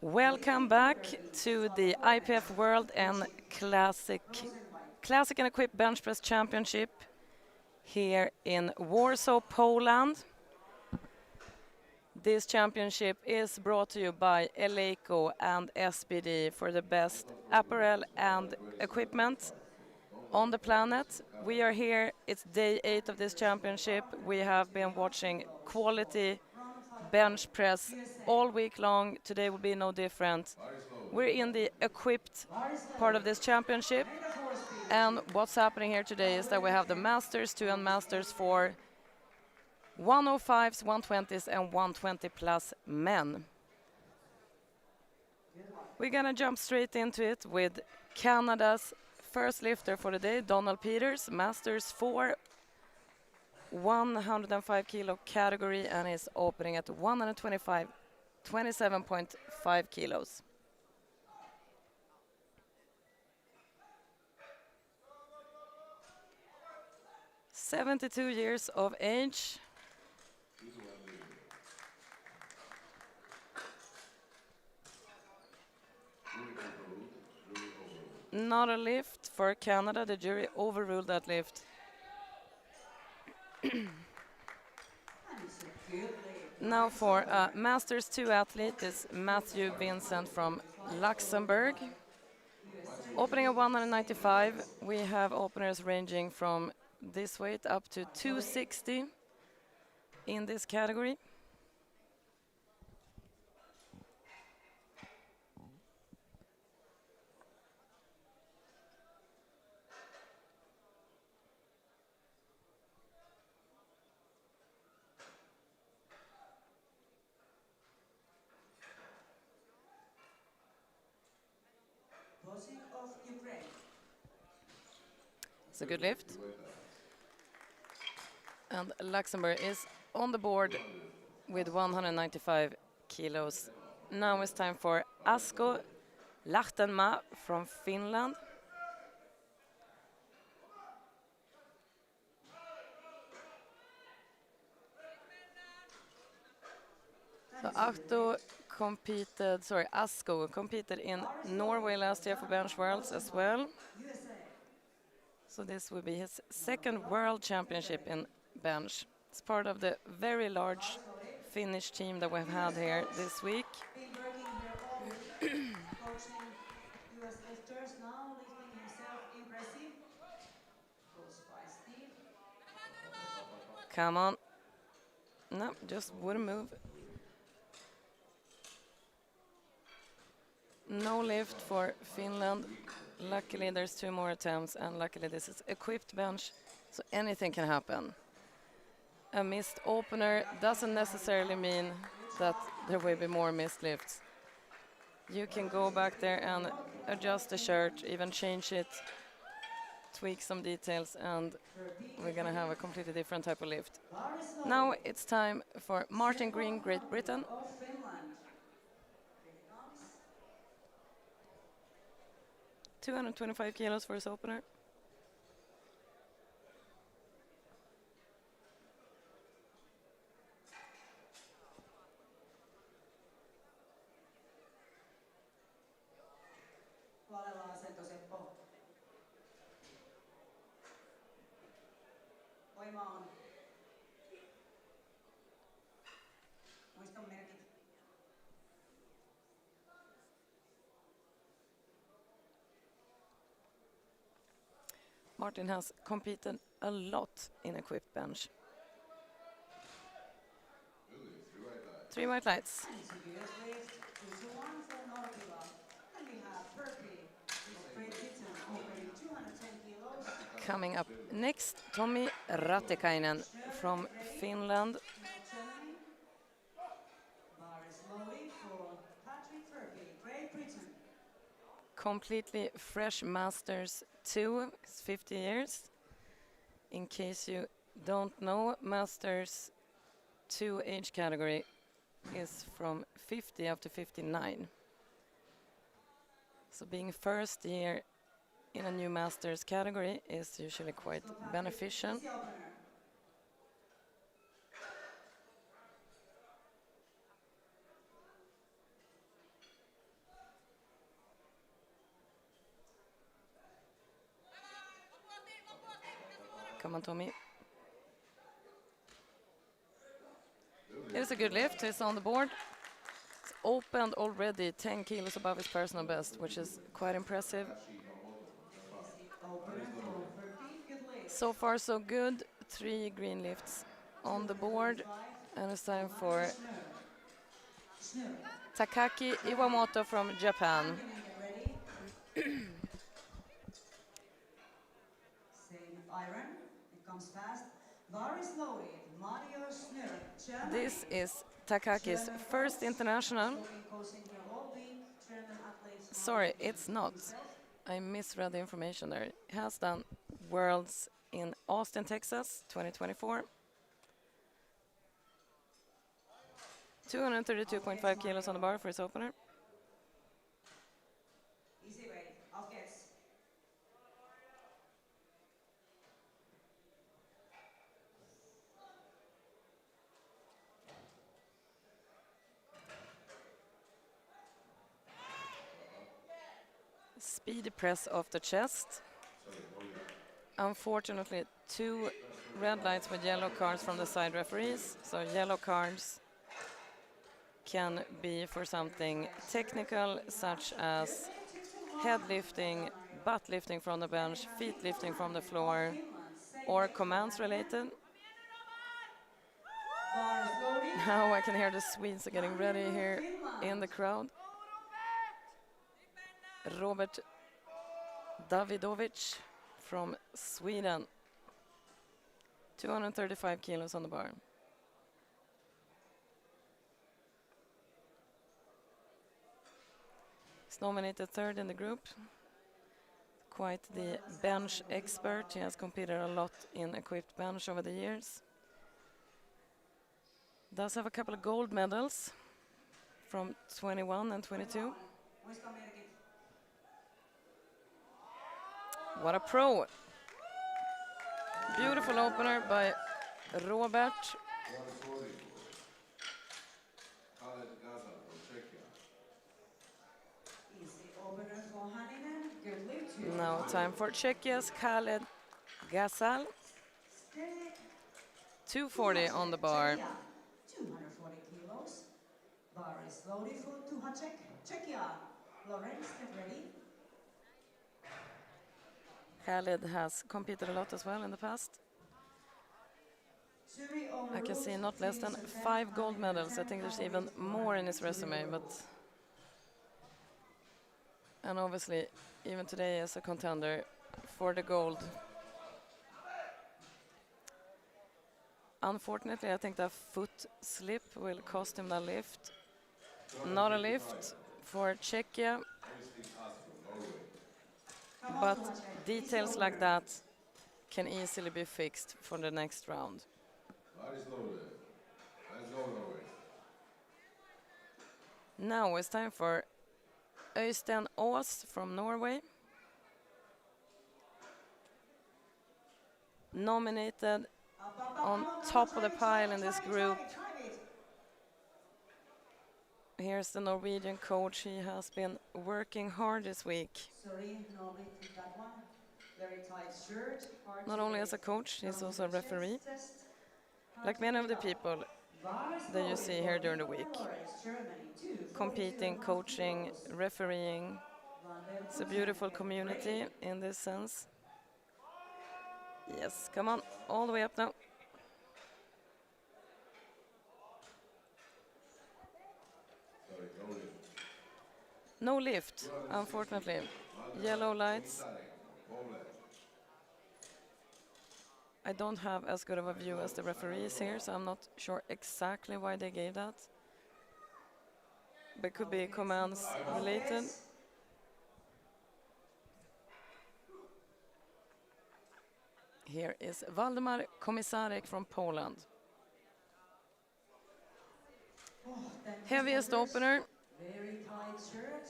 Welcome back to the IPF World and Classic and Equipped Bench Press Championship here in Warsaw, Poland. This championship is brought to you by Eleiko and SBD for the best apparel and equipment on the planet. We are here, it's day 8 of this championship. We have been watching quality bench press all week long. Today will be no different. We're in the equipped part of this championship, and what's happening here today is that we have the Masters 2 and Masters 4 105s, 120s and 120 plus men. We're gonna jump straight into it with Canada's first lifter for the day, Donald Peters, Masters 4 105 kilo category, and is opening at 27.5 kilos. "72 years of age. Not a lift for Canada. The jury overruled that lift. Now for a Masters 2 athlete is Matthew Vincent from Luxembourg. Opening at 195, we have openers ranging from this weight up to 260 in this category. It's a good lift. And Luxembourg is on the board with 195 kilos. Now it's time for Asko Lahtenmaa from Finland. So Asko competed in Norway last year for Bench Worlds as well. So this will be his second World Championship in bench. It's part of the very large Finnish team that we've had here this week. Come on. No, just wouldn't move. No lift for Finland. Luckily there's 2 more attempts, and luckily this is equipped bench, so anything can happen. A missed opener doesn't necessarily mean that there will be more missed lifts. You can go back there and adjust the shirt, even change it, tweak some details, and we're gonna have a completely different type of lift. Now it's time for Martin Green, Great Britain. 225 kilos for his opener. Martin has competed a lot in equipped bench. 3 white lights. Coming up next, Tommi Raatikainen from Finland. Completely fresh Masters 2, it's 50 years. In case you don't know, Masters 2 age category is from 50 up to 59. So being first year in a new Masters category is usually quite beneficial. Come on, Tommy. It is a good lift. He's on the board. It's opened already 10 kilos above his personal best, which is quite impressive. Easy opener for 13. Good lift. So far, so good. 3 green lifts on the board. 235. And it's time for Snur. Takaki Iwamoto from Japan. Hankinen, get ready. Same iron. It comes fast. Bar is loaded. Mario Snur, Germany. This is Takaki's German first girls. international. Looking coaching here all week. German athletes. Sorry, it's not. I misread the information there. He has done Worlds in Austin, Texas, 2024. 232.5 kilos on the bar for his opener. Easy weight. Aufgeht's. Speedy press off the chest. Unfortunately, 2 red lights with yellow cards from the side referees. So yellow cards can be for something technical, such as head lifting, butt lifting from the bench, feet lifting from the floor, or commands related. Bar is loaded. Now I can hear the Swedes are getting ready here in the crowd. Robert Davidovic from Sweden. 235 kilos on the bar. He's nominated 3rd in the group. Quite the bench expert. He has competed a lot in equipped bench over the years. Does have a couple of gold medals from 21 and 22. What a pro! Beautiful opener by Robert. Easy opener for Hankinen. Good lift. Now time for Czechia's Khaled Ghazal. 240 on the bar. 240 kilos. Bar is loaded for Tuhacek. Czechia. Lawrence, get ready. Khaled has competed a lot as well in the past. I can see not less than 5 gold medals. I think there's even more in his resume, but and obviously even today as a contender for the gold. Unfortunately, I think the foot slip will cost him the lift. Not a lift for Czechia, but details like that can easily be fixed for the next round. Now it's time for Øystein Aas from Norway. Nominated on top of the pile in this group. Here's the Norwegian coach. He has been working hard this week. Sorry, no lift with that one. Very tight shirt. Not only as a coach, he's also a referee. Like many of the people that you see here during the week. Competing, coaching, refereeing. It's a beautiful community in this sense. Yes, come on, all the way up now. No lift, unfortunately. Yellow lights. I don't have as good of a view as the referees here, so I'm not sure exactly why they gave that. But it could be commands related. Here is Waldemar Komisarek from Poland. Heaviest opener. Very tight shirt.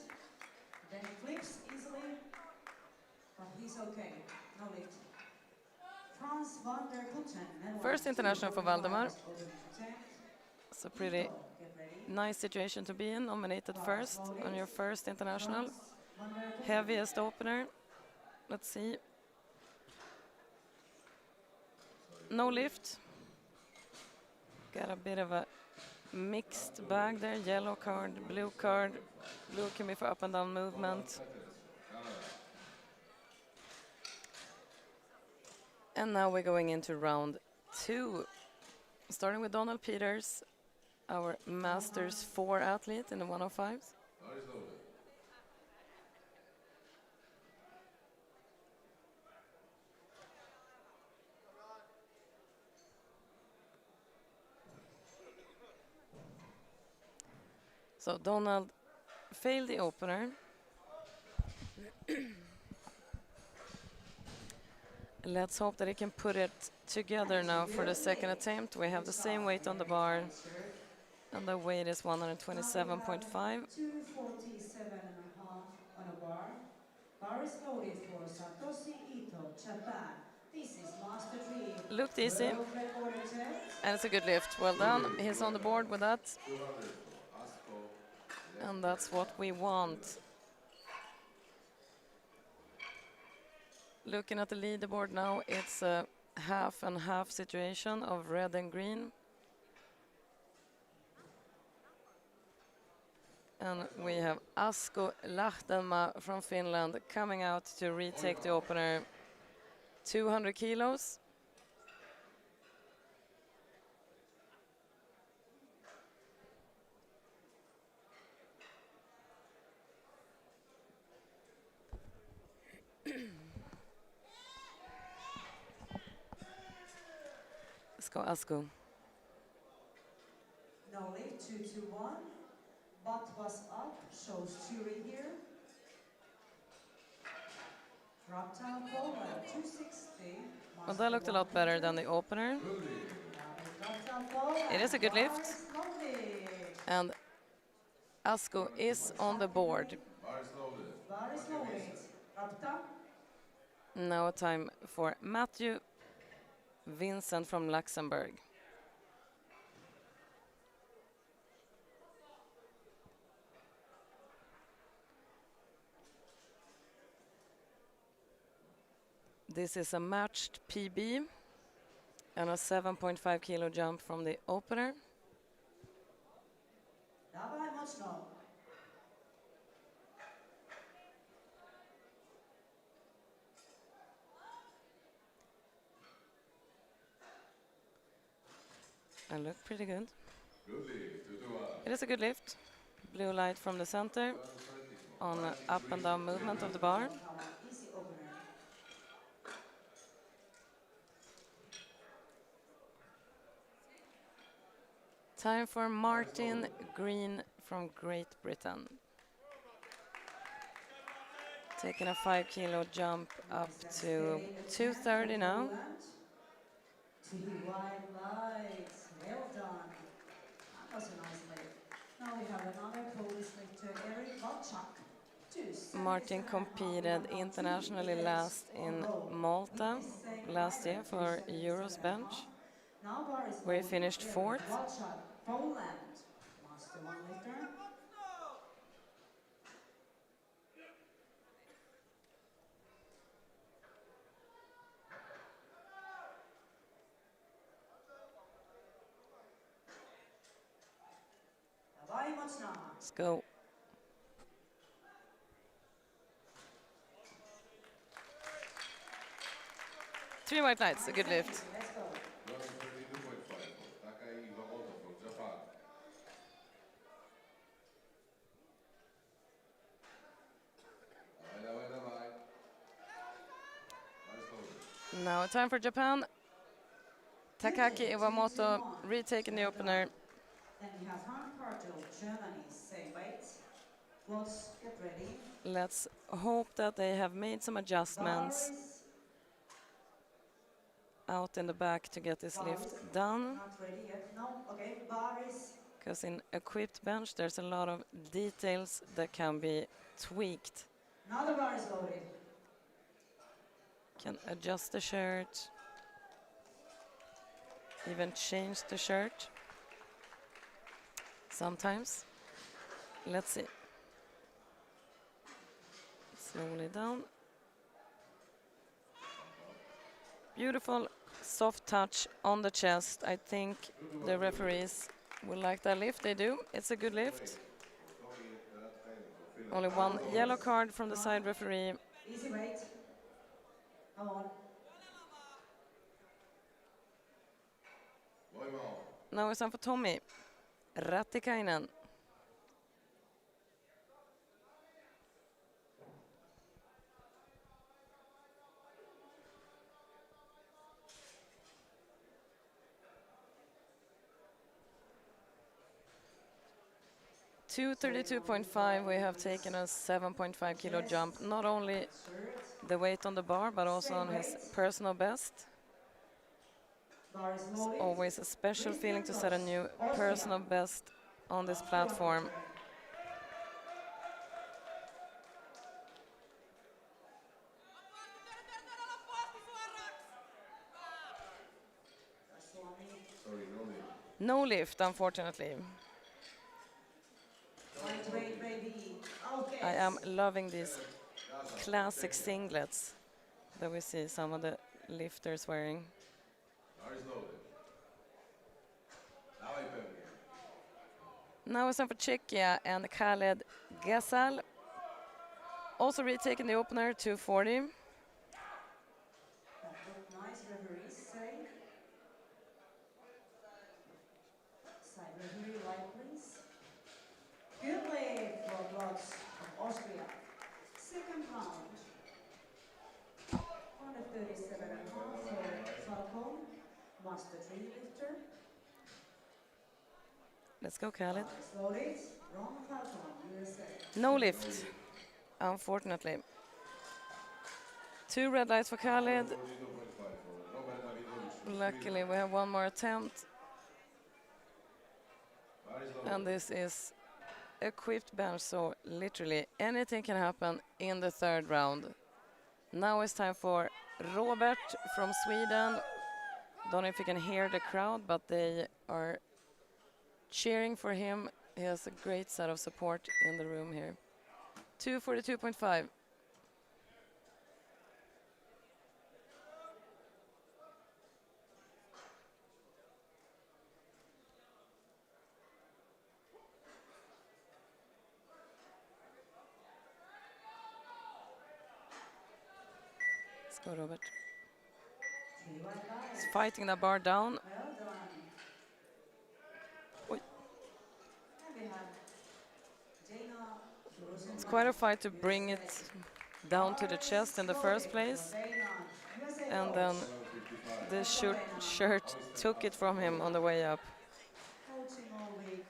Then it flips easily. But he's okay. No lift. Franz van der Putten. First international for Waldemar. It's a pretty nice situation to be in. Nominated first on your first international. Heaviest opener. Let's see. No lift. Got a bit of a mixed bag there. Yellow card, blue card. Blue can be for up and down movement. And now we're going into round 2. Starting with Donald Peters, our Masters 4 athlete in the 105s. So Donald failed the opener. Let's hope that he can put it together now for the second attempt. We have the same weight on the bar, and the weight is 127.5. 247.5 on a bar. Bar is loaded for Satoshi Ito, Japan. This is Master 3 Looked easy, world record attempt. and it's a good lift. Well done. He's on the board with that. And that's what we want. Looking at the leaderboard now, it's a half and half situation of red and green. And we have Asko Lahtenma from Finland coming out to retake the opener. 200 kilos. Let's go, Asko. No lift, 221. Butt was up, shows jury here. Drop down Poland, 260. Well, that looked a lot better than the opener. It is a good lift. And Asko is on the board. Bar is loaded. Drop. Now time for Matthew Vincent from Luxembourg. This is a matched PB and a 7.5 kilo jump from the opener. I look pretty good. It is a good lift. Blue light from the center on up and down movement of the bar. Time for Martin Green from Great Britain. Taking a 5 kilo jump up to 230 now. To the white lights, well done. That was a nice lift. Now we have another Polish lifter, Eric Walczak. Martin competed internationally last in Malta last year for Euros bench, where he finished 4th. Poland, Master 1 lifter. Let's go. Three white lights, a good lift. Now time for Japan. Takaki Iwamoto retaking the opener. Then we have Han Cargill, Germany, same weight. Watts, get ready. Let's hope that they have made some adjustments out in the back to get this lift done. Not ready yet. No, okay. Baris. Because in equipped bench there's a lot of details that can be tweaked. Now the bar is loaded. Can adjust the shirt, even change the shirt sometimes. Let's see. Slowly down. Beautiful soft touch on the chest. I think the referees will like that lift. They do. It's a good lift. Only one yellow card from the side referee. Easy weight. Come on. Now it's time for Tommi Rattikainen. $232.5, we have taken a 7.5 kilo jump, not only the weight on the bar, but also on his personal best. It's always a special feeling to set a new personal best on this platform. No lift, unfortunately. I am loving these classic singlets that we see some of the lifters wearing. Now it's time for Czechia and Khaled Ghazal. Also retaking the opener, 240. Nice, referees say. Side referee, light please. Good lead for blocks of Austria. Second round. 137.5 for Falcon, Master 3 lifter. Let's go, Khaled. Slowly, Ron Falcon, USA. No lift, unfortunately. 2 red lights for Khaled. Luckily, we have one more attempt. And this is equipped bench, so literally anything can happen in the third round. Now it's time for Robert from Sweden. Don't know if you can hear the crowd, but they are cheering for him. He has a great set of support in the room here. 242.5. Let's go, Robert. He's fighting the bar down. Well done. Oi. And we have Dana It's quite a fight to bring it down to the chest in the first place. And then the shirt took it from him on the way up. Coaching all week.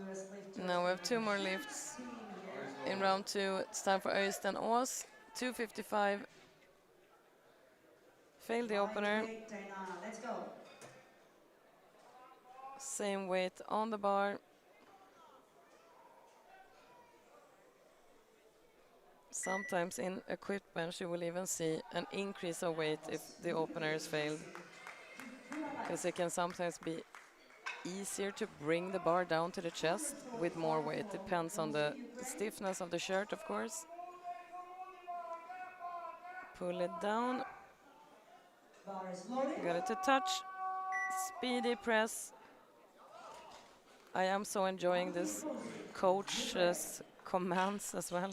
US lifter. Now we have 2 more lifts. In round 2, it's time for Øystein Aas, 255. Failed the opener. Let's go. Same weight on the bar. Sometimes in equipped bench you will even see an increase of weight if the opener is failed. Because it can sometimes be easier to bring the bar down to the chest with more weight. Depends on the stiffness of the shirt, of course. Pull it down. Got it to touch. Speedy press. I am so enjoying this coach's commands as well.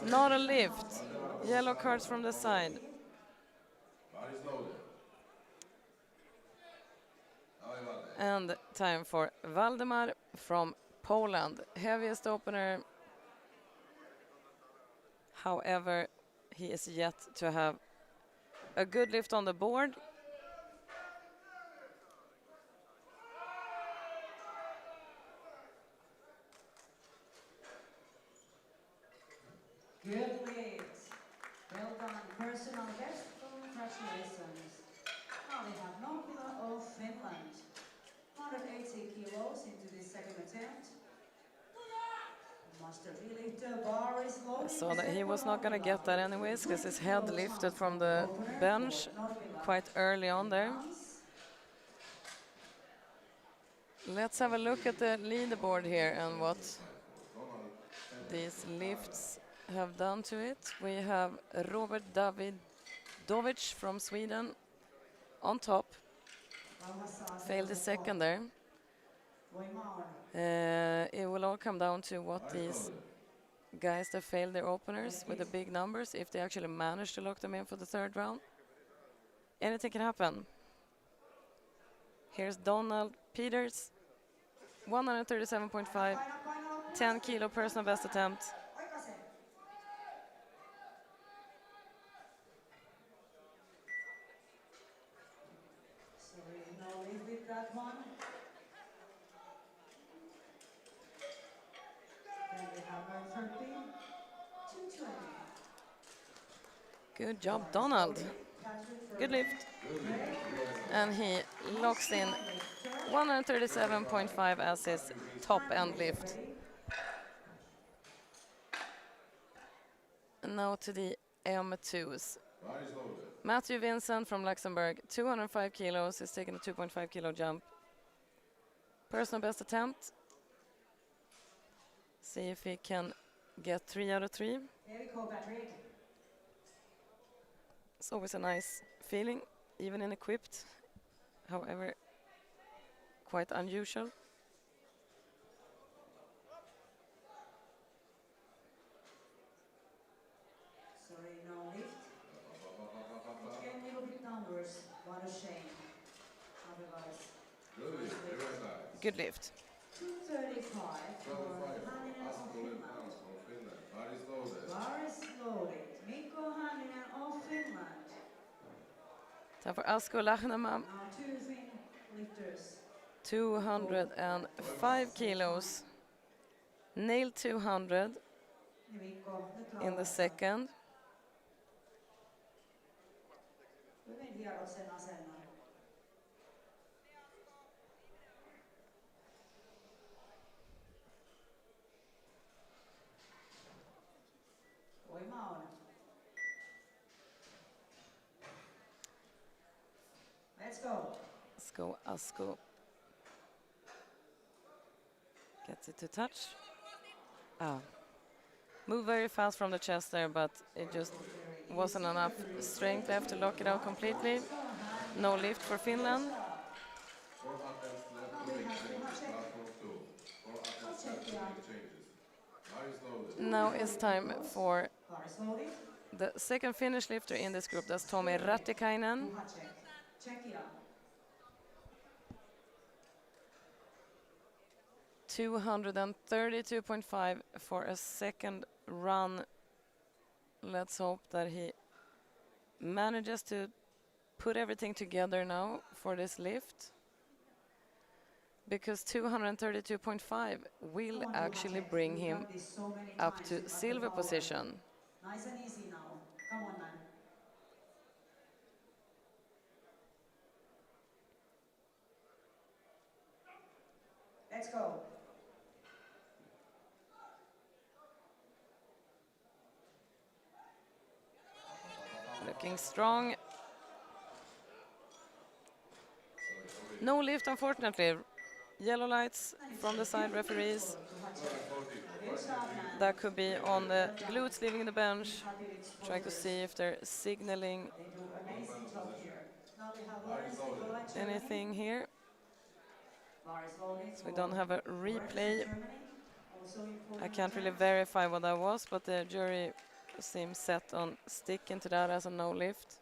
Not a lift. Yellow cards from the side. And time for Waldemar from Poland. Heaviest opener. However, he is yet to have a good lift on the board. Good lead. Well done. Personal best. Congratulations. Now we have Nokia of Finland. 180 kilos into the second attempt. Master relifter bar is loading. So that he was not going to get that anyways, because his head lifted from the bench quite early on there. Let's have a look at the leaderboard here and what these lifts have done to it. We have Robert Davidovic from Sweden on top. Failed the second there. It will all come down to what these guys that failed their openers with the big numbers, if they actually manage to lock them in for the third round. Anything can happen. Here's Donald Peters, 137.5, 10 kilo personal best attempt. Sorry, no leave with that one. Then we have 130, 220. Good job, Donald. Good lift. And he locks in 137.5 as his top end lift. And now to the M2s. Matthew Vincent from Luxembourg, 205 kilos, is taking a 2.5 kilo jump. Personal best attempt. See if he can get 3 out of 3. Here we go, Patrick. It's always a nice feeling, even in equipped. However, quite unusual. Sorry, no lift. It came a little bit numbers. What a shame. Otherwise, Good lift. 235 for Hänninen of Finland. Bar is loaded. Mikko Hänninen of Finland. Time for Asko Lahnema, Now two Finn lifters. 205 kilos. Nailed 200 Mikko, nyt in the rauhassa. second. Hyvin hierot sen asennon. Voima on. Let's go. Let's go, Asko. Gets it to touch. Moved very fast from the chest there, but it just wasn't enough strength left to lock it out completely. No lift for Finland. Now it's time for the second Finnish lifter in this group. That's Tomi Rattikainen. Czechia. 232.5 for a second run. Let's hope that he manages to put everything together now for this lift, because 232.5 will actually bring him up to silver position. Nice and easy now. Come on, man. Let's go. Looking strong. No lift, unfortunately. Yellow lights from the side referees. That could be on the glutes leaving the bench, trying to see if they're signaling anything here. So we don't have a replay. I can't really verify what that was, but the jury seems set on sticking to that as a no lift.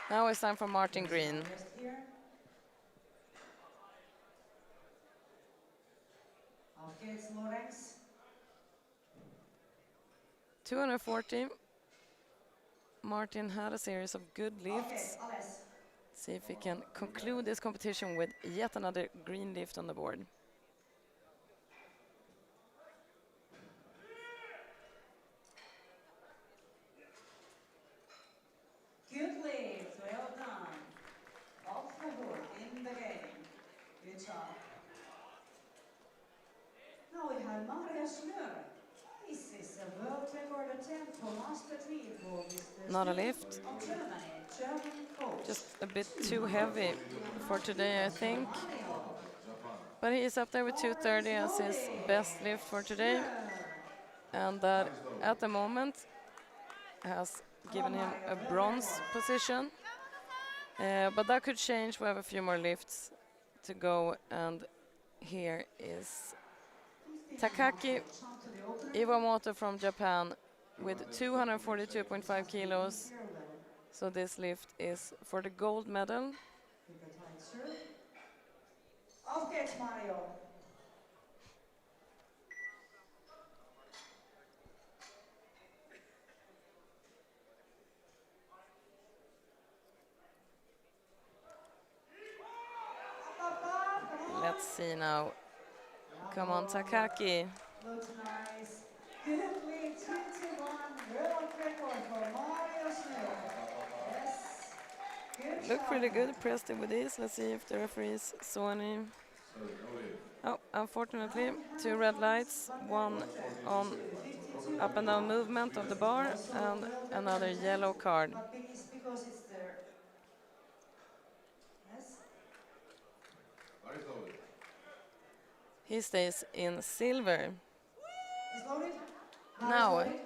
Now it's time for Martin Green. 240. Martin had a series of good lifts. See if he can conclude this competition with yet another green lift on the board. Good lift, well done. Off the hook in the game. Good job. Now we have Maria Schnur. This is a world record attempt for master three for Mr. Not a lift. Of Germany, German coach. Just a bit too heavy for today, I think. But he is up there with 230 as his best lift for today. And that at the moment has given him a bronze position. But that could change. We have a few more lifts to go. And here is Takaki Iwamoto from Japan with 242.5 kilos. So this lift is for the gold medal. Aufgeht's, Mario. Let's see now. Come on, Takaki. Looks nice. Good lead, 2-1. World record for Mario Smith. Yes. Good Look pretty shot. good, pressed it with this. Let's see if the referees saw any. Oh, unfortunately, 2 red lights, one on up and down movement of the bar and another yellow card. But it's because it's there. Yes. He stays in silver. It's loaded. Now, Loaded.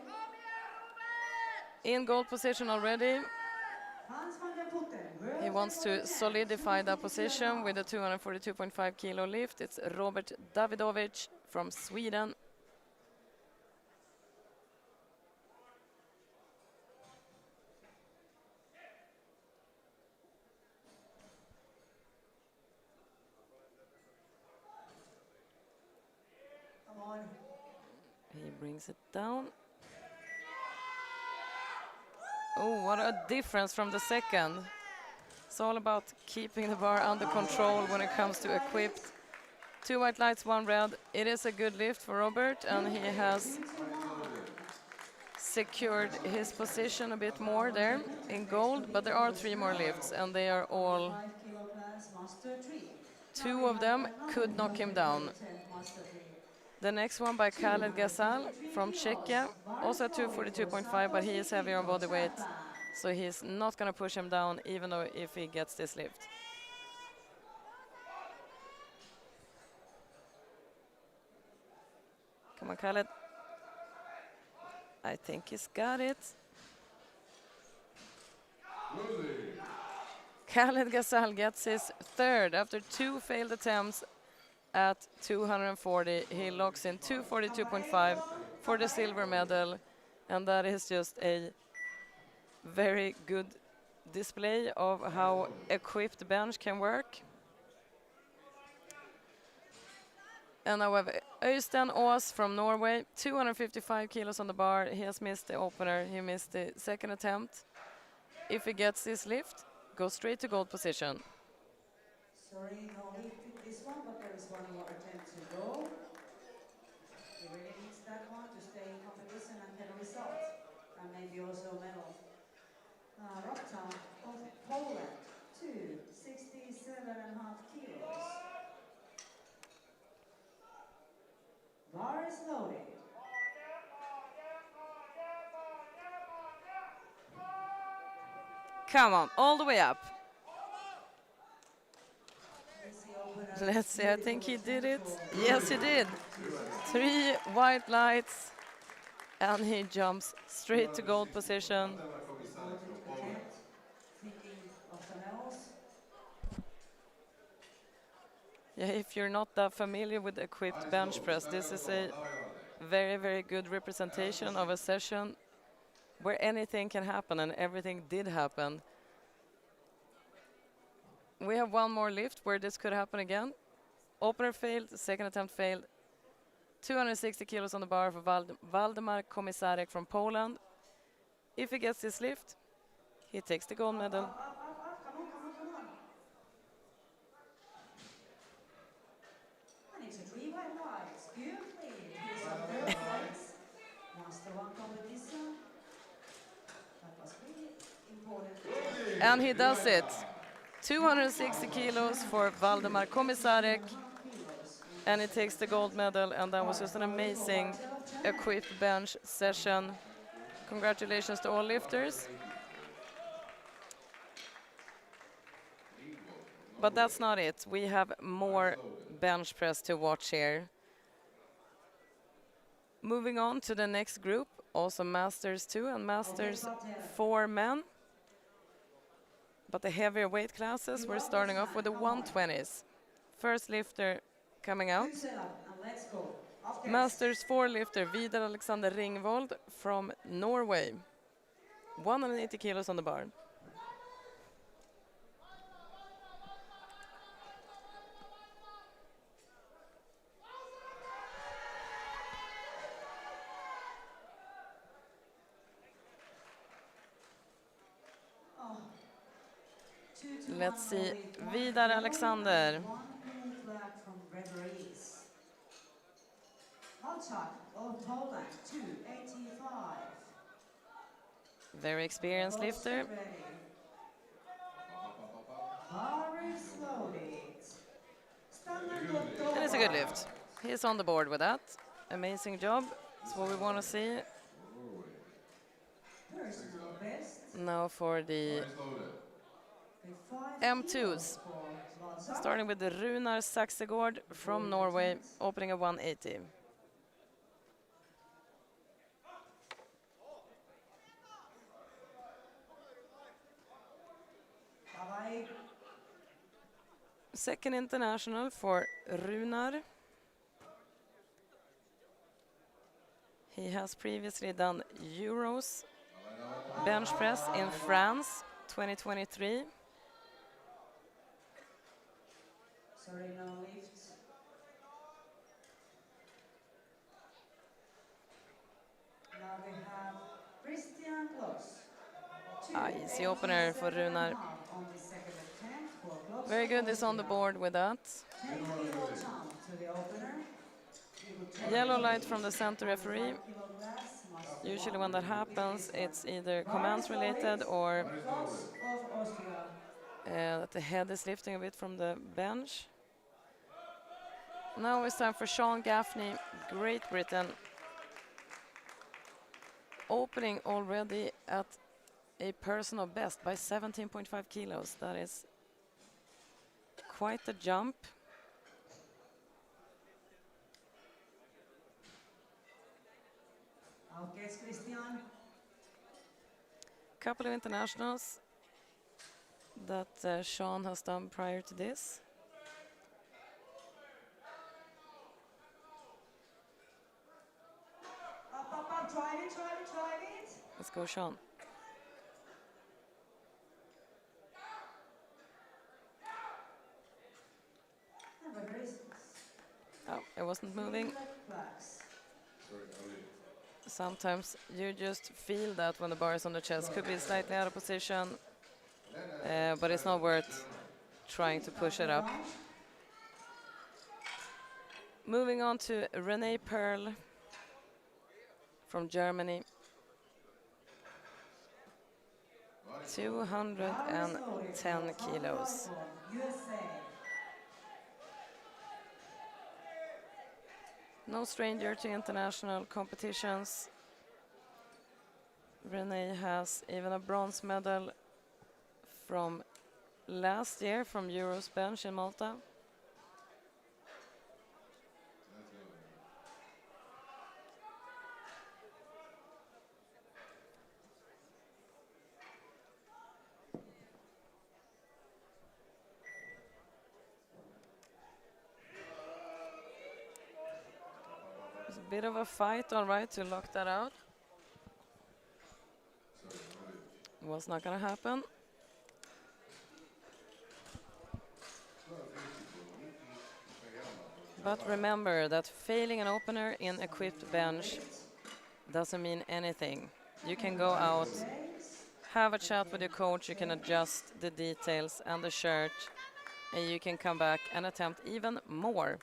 in gold position already. Hans van der Putten. He wants to solidify that position with a 242.5 kilo lift. It's Robert Davidovic from Sweden. Come on. He brings it down. Oh, what a difference from the second. It's all about keeping the bar under control when it comes to equipped. 2 white lights, 1 red. It is a good lift for Robert, and he has secured his position a bit more there in gold, but there are 3 more lifts, and they are all... 5 kilo class, master 3. 2 of them could knock him down. The next one by Khaled Ghazal from Czechia, also at 242.5, but he is heavier on body weight, so he's not going to push him down, even though if he gets this lift. Come on, Khaled. I think he's got it. Khaled Ghazal gets his third after 2 failed attempts at 240. He locks in 242.5 for the silver medal, and that is just a very good display of how equipped bench can work. And now we have Øystein Aas from Norway, 255 kilos on the bar. He has missed the opener, he missed the second attempt. If he gets this lift, go straight to gold position. Sorry, no lift in this one, but there is one more attempt to go. He really needs that one to stay in competition and get a result. And maybe also a medal. Rokta of Poland, 267.5 kilos. Bar is loaded. Come on, all the way up. Let's see, I think he did it. Yes, he did. 3 white lights, and he jumps straight to gold position. Yeah, if you're not that familiar with equipped bench press, this is a very, very good representation of a session where anything can happen, and everything did happen. We have one more lift where this could happen again. Opener failed, second attempt failed. 260 kilos on the bar for Waldemar Komisarek from Poland. If he gets this lift, he takes the gold medal. Come on. And it's a 3 white lights. Good lead. Here's some third lights. Master 1 competition. That was really important. And he does it. 260 kilos for Waldemar Komisarek, and he takes the gold medal, and that was just an amazing equipped bench session. Congratulations to all lifters. But that's not it. We have more bench press to watch here. Moving on to the next group, also Masters 2 and Masters 4 men. But the heavier weight classes, we're starting off with the 120s. First lifter coming out. Good setup, and let's go. Off guess. Masters 4 lifter Vidar Alexander Ringvold from Norway. 180 kilos on the bar. Let's see, Vidar Alexander. 1 minute flag from referees. Malchak of Poland, 285. Very experienced lifter. Very slowly. And it's a good lift. He's on the board with that. Amazing job. That's what we want to see. Personal best. Now for the M2s. Starting with the Runar Saxegård from Norway, opening at 180. Bye-bye. Second international for Runar. He has previously done Euros bench press in France 2023. Sorry, no lift. Now we have Christian Kloss. Easy opener for Runar. On the second attempt for Kloss. Very good, is on the board with that. 10 kilo jump to the opener. Yellow light from the center referee. Usually when that happens, it's either commands related or that the head is lifting a bit from the bench. Now it's time for Sean Gaffney, Great Britain. Opening already at a personal best by 17.5 kilos. That is quite a jump. Okay, Christian. Couple of internationals that Sean has done prior to this. Up, try it. Let's go, Sean. Oh, it wasn't moving. Sometimes you just feel that when the bar is on the chest. Could be slightly out of position, but it's not worth trying to push it up. Moving on to Renee Pearl from Germany. 210 kilos. No stranger to international competitions. Renee has even a bronze medal from last year from Euros bench in Malta. Bit of a fight, all right, to lock that out. Was not going to happen. But remember that failing an opener in equipped bench doesn't mean anything. You can go out, have a chat with your coach, you can adjust the details and the shirt, and you can come back and attempt even more.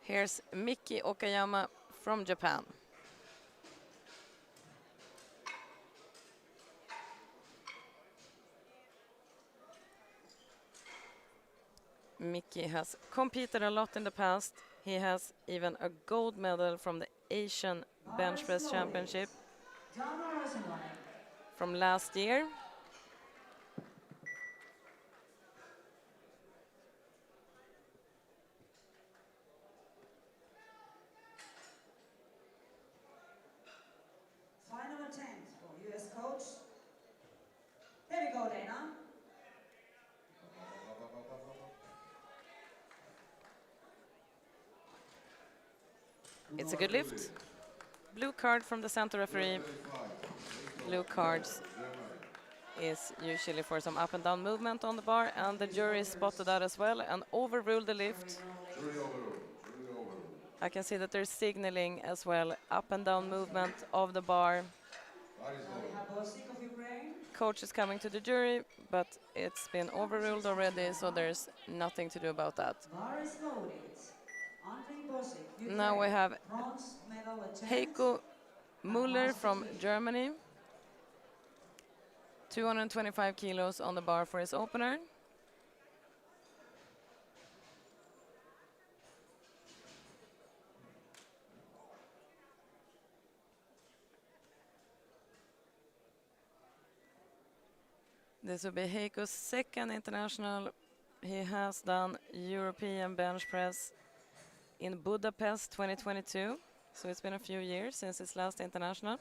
Here's Miki Okayama from Japan. Miki has competed a lot in the past. He has even a gold medal from the Asian Bench Press Championship. from last year. Final attempt for US coach. Here we go, Dana. It's a good lift. Blue card from the center referee. Blue cards is usually for some up and down movement on the bar, and the jury spotted that as well and overruled the lift. I can see that they're signaling as well up and down movement of the bar. Now we have Bosik of Ukraine. Coach is coming to the jury, but it's been overruled already, so there's nothing to do about that. Bar is loaded. Andrei Bosik, Ukraine. Now we have bronze medal attempt. Heiko Müller from Germany. 225 kilos on the bar for his opener. This will be Heiko's second international. He has done European bench press in Budapest 2022, so it's been a few years since his last international.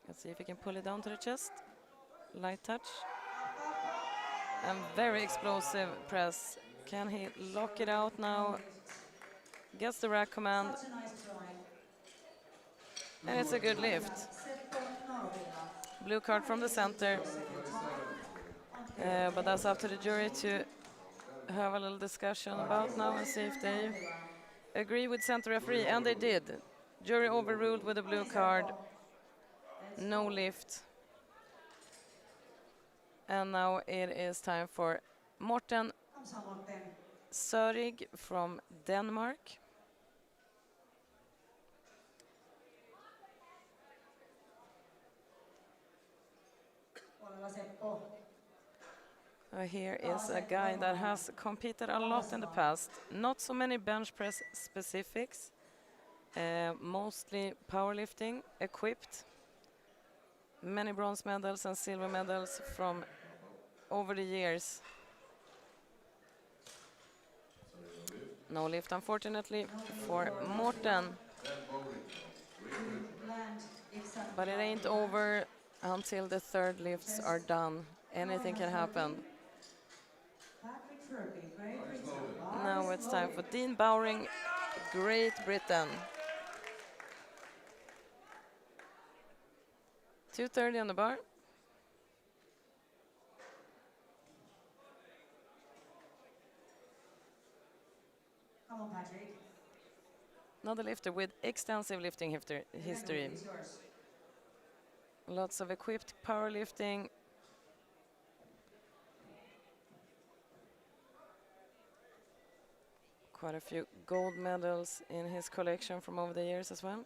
Let's see if he can pull it down to the chest. Light touch. And very explosive press. Can he lock it out now? Gets the rack command. Such a nice try. And it's a good lift. Blue card from the center. But that's up to the jury to have a little discussion about now and see if they agree with center referee. And they did. Jury overruled with a blue card. No lift. And now it is time for Morten Sørig from Denmark. Here is a guy that has competed a lot in the past. Not so many bench press specifics, mostly powerlifting, equipped. Many bronze medals and silver medals from over the years. No lift, unfortunately, for Morten. But it ain't over until the third lifts are done. Anything can happen. Now it's time for Dean Bowring, Great Britain. 2:30 on the bar. Come on, Patrick. Another lifter with extensive lifting history. Lots of equipped powerlifting. Quite a few gold medals in his collection from over the years as well.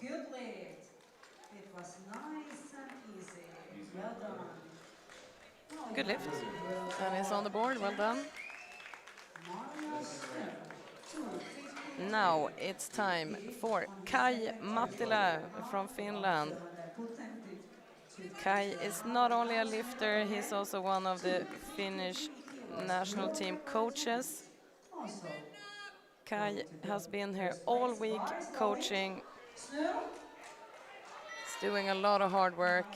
Good lift. It was nice and easy. Well done. Good lift. And it's on the board. Well done. Now it's time for Kai Mattila from Finland. Kai is not only a lifter, he's also one of the Finnish national team coaches. Kai has been here all week coaching. He's doing a lot of hard work.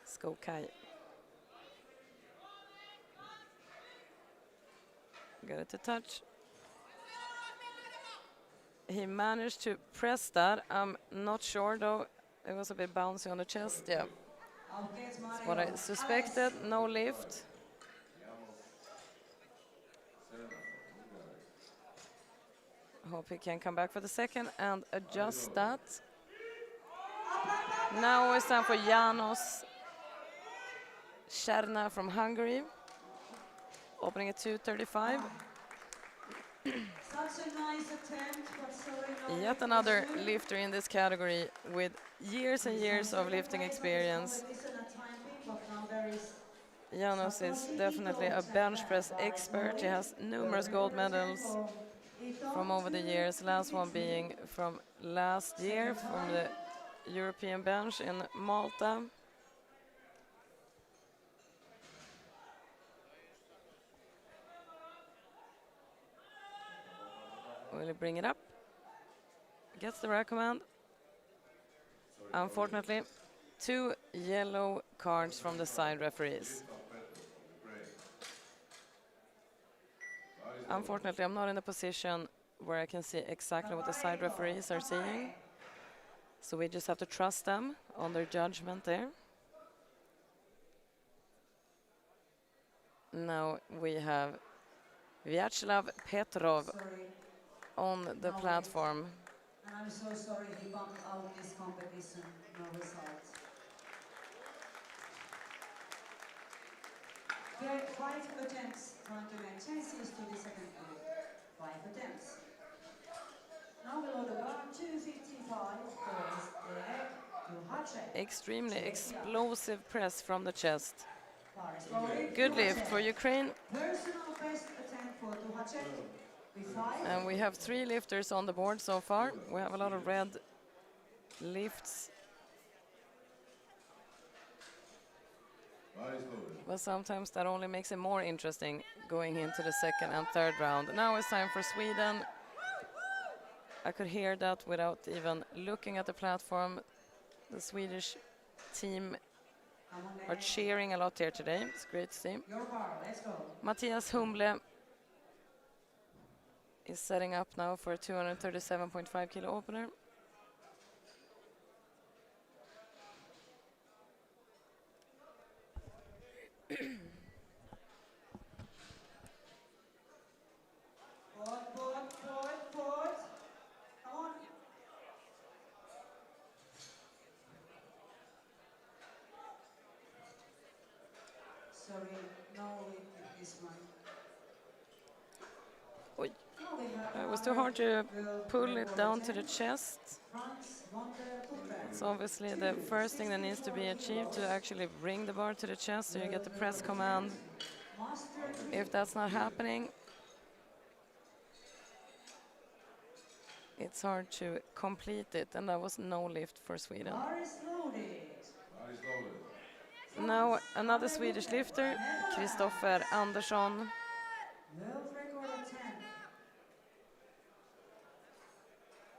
Let's go, Kai. Got it to touch. He managed to press that. I'm not sure though. It was a bit bouncy on the chest. Yeah. That's what I suspected. No lift. Hope he can come back for the second and adjust that. Now it's time for Janos Černá from Hungary. Opening at 2:35. Such a nice attempt, but sorry, no. Yet another lifter in this category with years and years of lifting experience. Janos is definitely a bench press expert. He has numerous gold medals from over the years, last one being from last year from the European bench in Malta. Will he bring it up? Gets the recommend. Unfortunately, 2 yellow cards from the side referees. Unfortunately, I'm not in a position where I can see exactly what the side referees are seeing. So we just have to trust them on their judgment there. Now we have Vyacheslav Petrov on the platform. And I'm so sorry he bumped out this competition, no result. Okay, 5 attempts trying to make changes to the second group. 5 attempts. Now below the bar, 255 goes there to Hacek. Extremely explosive press from the chest. Good lift for Ukraine. Personal best attempt for Tuhacek. And we have 3 lifters on the board so far. We have a lot of red lifts. But sometimes that only makes it more interesting going into the second and third round. Now it's time for Sweden. I could hear that without even looking at the platform. The Swedish team are cheering a lot here today. It's great to see. Mattias Humble is setting up now for a 237.5 kilo opener. Forward. Come on. Sorry, no lead with this one. Oi. It was too hard to pull it down to the chest. It's obviously the first thing that needs to be achieved to actually bring the bar to the chest so you get the press command. If that's not happening, it's hard to complete it, and that was no lift for Sweden. Now another Swedish lifter, Kristoffer Andersson.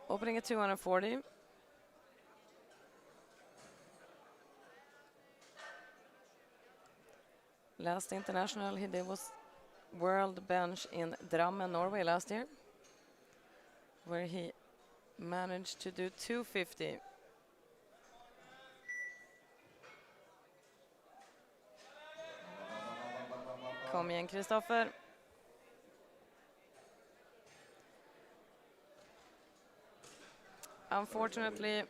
Opening at 240. Last international he did was world bench in Drammen, Norway last year, where he managed to do 250. Kom igen, Kristoffer. Unfortunately,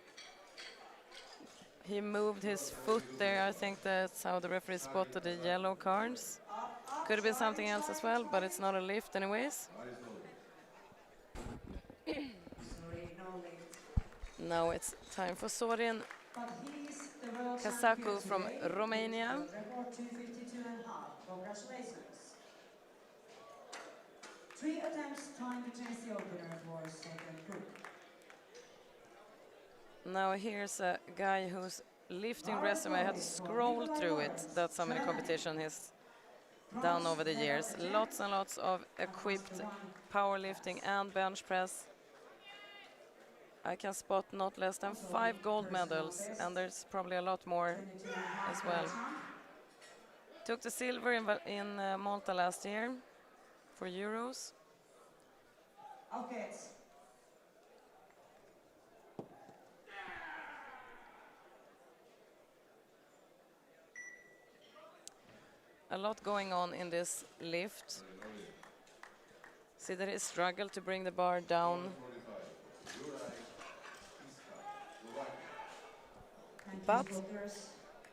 he moved his foot there. I think that's how the referee spotted the yellow cards. Could have been something else as well, but it's not a lift anyways. Now it's time for Sorin Kasaku from Romania. Congratulations. 3 attempts, time to change the opener for second group. Now here's a guy whose lifting resume, I had to scroll through it. That's how many competitions he's done over the years. Lots and lots of equipped powerlifting and bench press. I can spot not less than 5 gold medals, and there's probably a lot more as well. Took the silver in Malta last year for Euros. Okay. A lot going on in this lift. See that he struggled to bring the bar down. But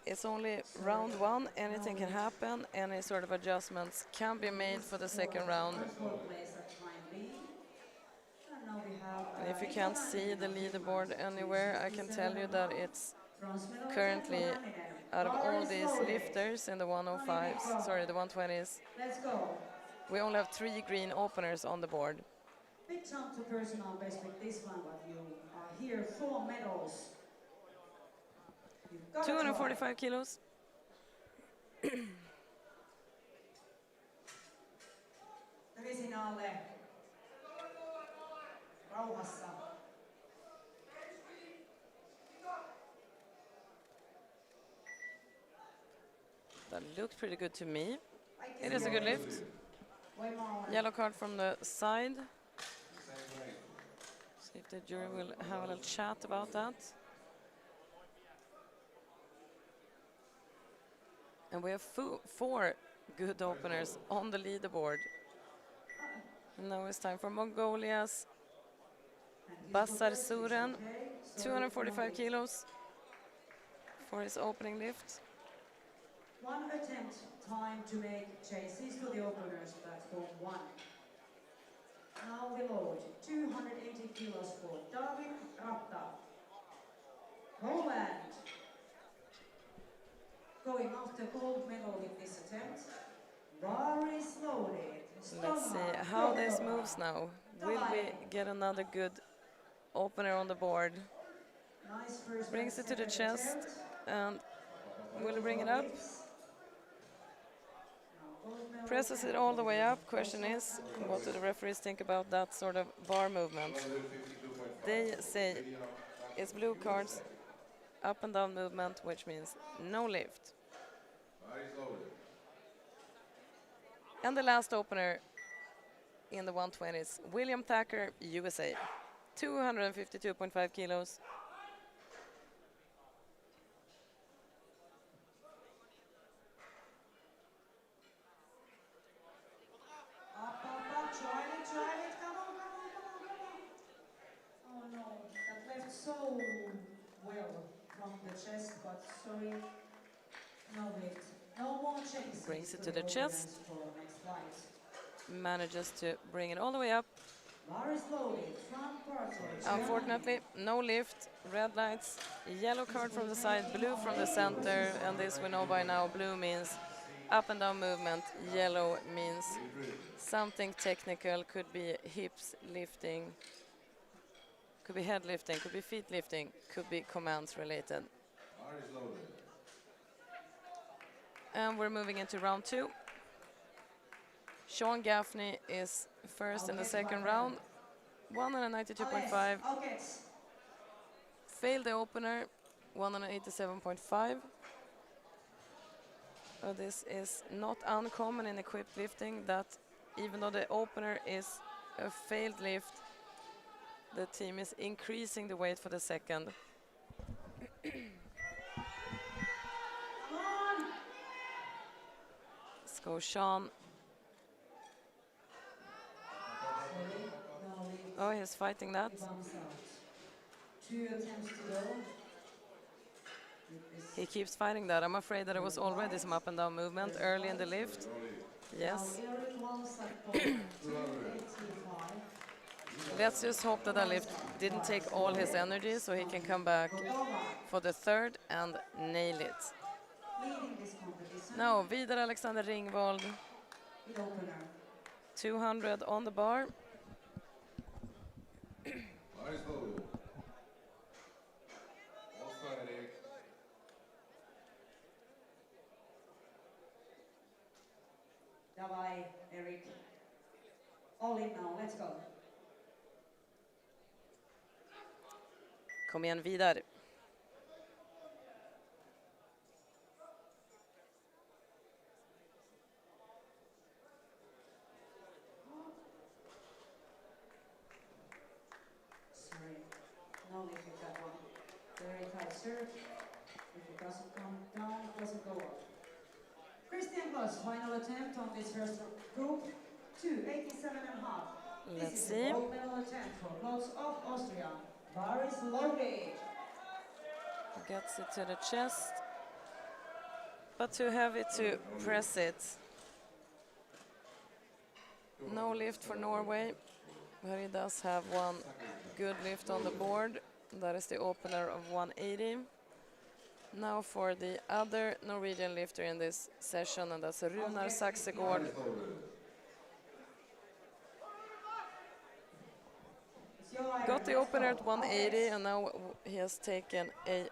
it's only round 1, anything can happen, any sort of adjustments can be made for the second round. And if you can't see the leaderboard anywhere, I can tell you that it's Bronze medal attempt for Currently, Hänninen. out of Bar all is these loaded. lifters in the 105s, sorry, the 120s, Let's go. we only have 3 green openers on the board. Big jump to personal best with this one, but you are here for medals. You've got to try. 245 kilos. Risin alle. Rauhassa. That looked pretty good to me. Kaikki It is a good siihen. lift. Voimaa ole. Yellow card from the side. See if the jury will have a little chat about that. And we have 4 good openers on the leaderboard. And now it's time for Mongolia's Basar Suren, 245 kilos for his opening lift. One attempt time to make chases to the openers, platform 1. Now we load 280 kilos for David Ratta. Poland. Going after gold medal with this attempt. Bar is loaded. Let's see how this moves now. Will we get another good opener on the board? Nice first Brings it to the attempt. chest and will bring it up. Presses it all the way up. Question is, what do the referees think about that sort of bar movement? They say it's blue cards, up and down movement, which means no lift. And the last opener in the 120s, William Thacker, USA, 252.5 kilos. Try it, come on. Oh no, that left so well from the chest, but sorry, no lift. No more chases. Brings it to the chest. For next flight. Manages to bring it all the way up. Bar is loaded, front part. Unfortunately, no lift, red lights, yellow card from the side, blue from the center, and this we know by now, blue means up and down movement, yellow means something technical, could be hips lifting, could be head lifting, could be feet lifting, could be commands related. And we're moving into round 2. Sean Gaffney is first in the second round, 192.5. Failed the opener, 187.5. This is not uncommon in equipped lifting that even though the opener is a failed lift, the team is increasing the weight for the second. Let's go, Sean. Oh, he's fighting that. 2 attempts to go. He keeps fighting that. I'm afraid that it was already some up and down movement early in the lift. Yes. Let's just hope that the lift didn't take all his energy so he can come back for the third and nail it. Now, Vidar Alexander Ringwald, 200 on the bar. Davai, Eric. All in now, let's go. Kom igen, Vidar. Sorry, no lift with that one. Very tight serve. If it doesn't come down, it doesn't go up. Christian Kloss, final attempt on this first group, 287.5. Let's This is see. a gold medal attempt for Kloss of Austria. Bar is loaded. Gets it to the chest, but too heavy to press it. No lift for Norway, but he does have one good lift on the board. That is the opener of 180. Now for the other Norwegian lifter in this session, and that's Runar Outlet Saxegård. 15. It's your iron. Got the Let's opener go. at 180, Outlets. and now he has taken a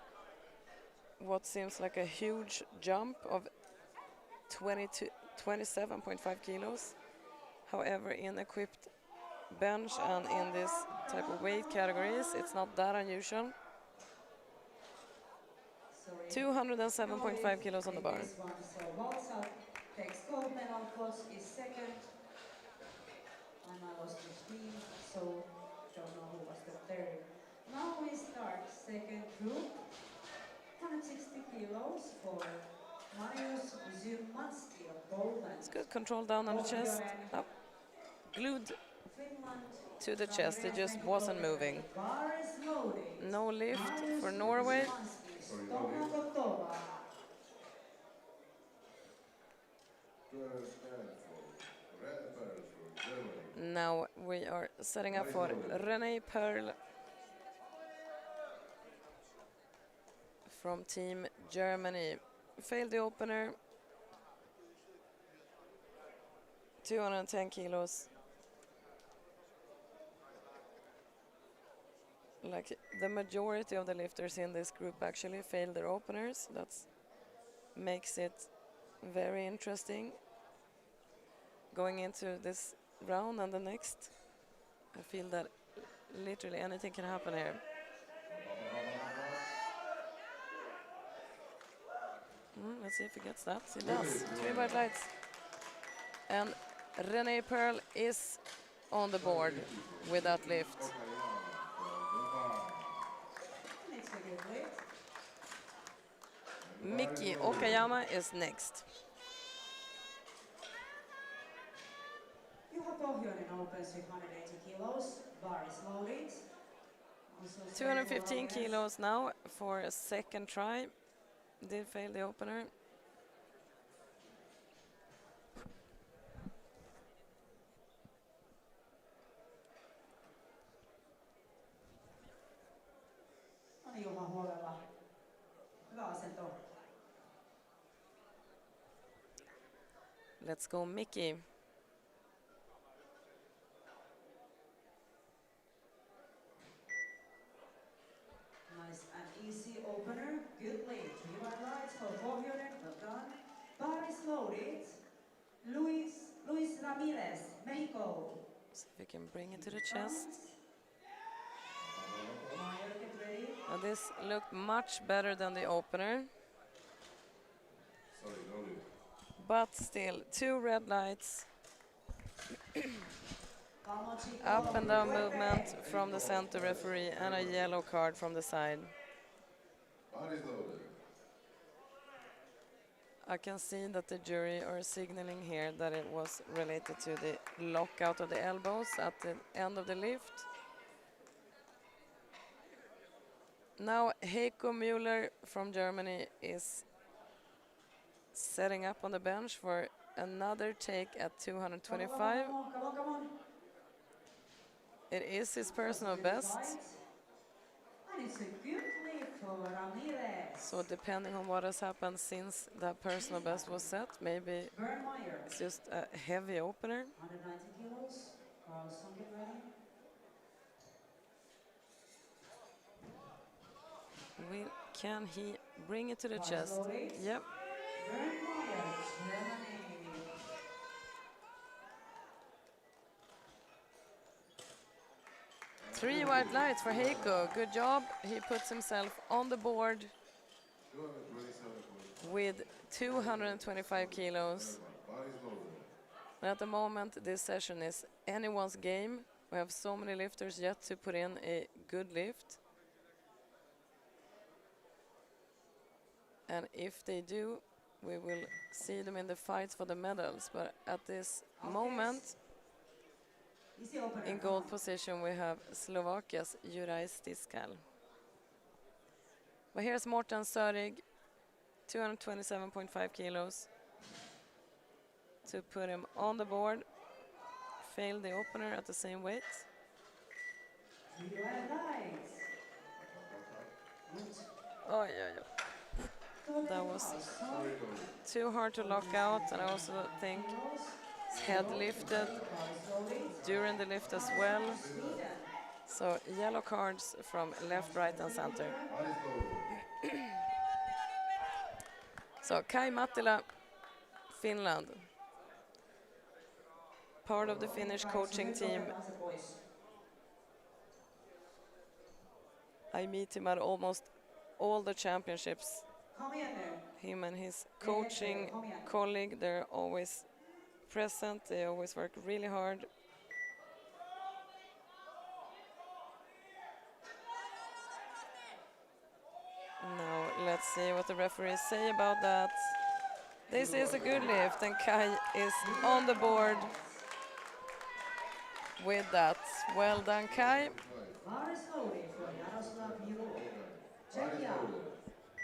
what seems like a huge jump of 27.5 kilos. However, in equipped bench and in this type of weight categories, it's not that unusual. Sorry. 207.5 kilos on the bar. This one. So Valsa takes gold medal. Klotz is second. And I lost the team, so don't know who was the third. Now we start second group. 160 kilos for Marius Zymanski of Poland. It's good control down on the chest. Up. Glued Finland, to the chest, it just wasn't moving. Bar is loaded. No lift Marius for Norway. Zymanski, Stoma Gotova. Now we are setting up for René Perl from Team Germany. Failed the opener. 210 kilos. Like the majority of the lifters in this group actually failed their openers. That makes it very interesting going into this round and the next. I feel that literally anything can happen here. Let's see if he gets that. He does. 3 white lights. And René Perl is on the board with that lift. Miki Okayama is next. Juha Pohjonen opens with 180 kilos. Bar is loaded. 215 kilos now for a second try. Did fail the opener. Juha huolella. Hyvä asento. Let's go, Mickey. Nice and easy opener. Good lead. 3 white lights for Pohjonen. Well done. Bar is loaded. Luis Ramirez, Mexico. See if we can bring it to the chest. Get ready. Now this looked much better than the opener. But still, 2 red lights. Up and down movement from the center referee and a yellow card from the side. I can see that the jury are signaling here that it was related to the lockout of the elbows at the end of the lift. Now Heiko Müller from Germany is setting up on the bench for another take at 225. Come on. It is his personal best. And it's a good lead for Ramirez. So depending on what has happened since that personal best was set, maybe it's just a heavy opener. 190 kilos. Carlson, get ready. Can he bring it to the chest? Yep. Bernmeyer, Germany. 3 white lights for Heiko. Good job. He puts himself on the board with 225 kilos. And at the moment, this session is anyone's game. We have so many lifters yet to put in a good lift. And if they do, we will see them in the fights for the medals. But at this moment, in gold position, we have Slovakia's Juraj Stiskal. But here's Morten Sörig, 227.5 kilos. To put him on the board. Failed the opener at the same weight. Oh, yeah. That was Sorry. too hard to lock out, and I also think his head lifted during the lift as well. So yellow cards from left, right and center. So Kai Mattila, Finland. Part of the Finnish coaching team. I meet him at almost all the championships. Him and his coaching colleague, they're always present. They always work really hard. Now let's see what the referees say about that. This is a good lift and Kai is on the board with that. Well done, Kai.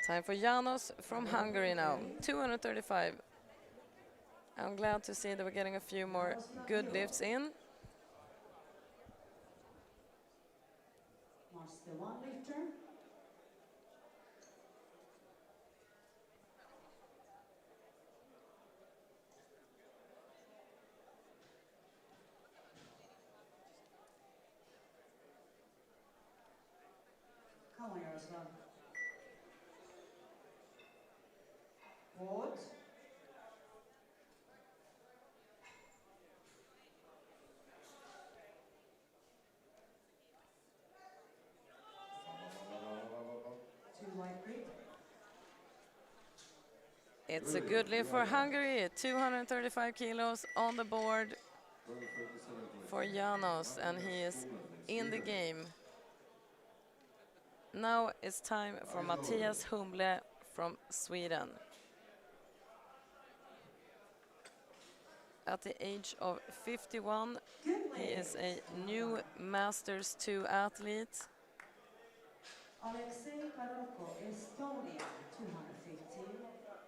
Time for Janos from Hungary now, 235. I'm glad to see that we're getting a few more good lifts in. Master one lifter. Come on, Yaroslav. What? Too wide grip. It's a good lift for Hungary, 235 kilos on the board for Janos, and he is in the game. Now it's time for Mattias Humble from Sweden. At the age of 51, he is a new Masters 2 athlete. Alexei Kadorko, Estonia, 215,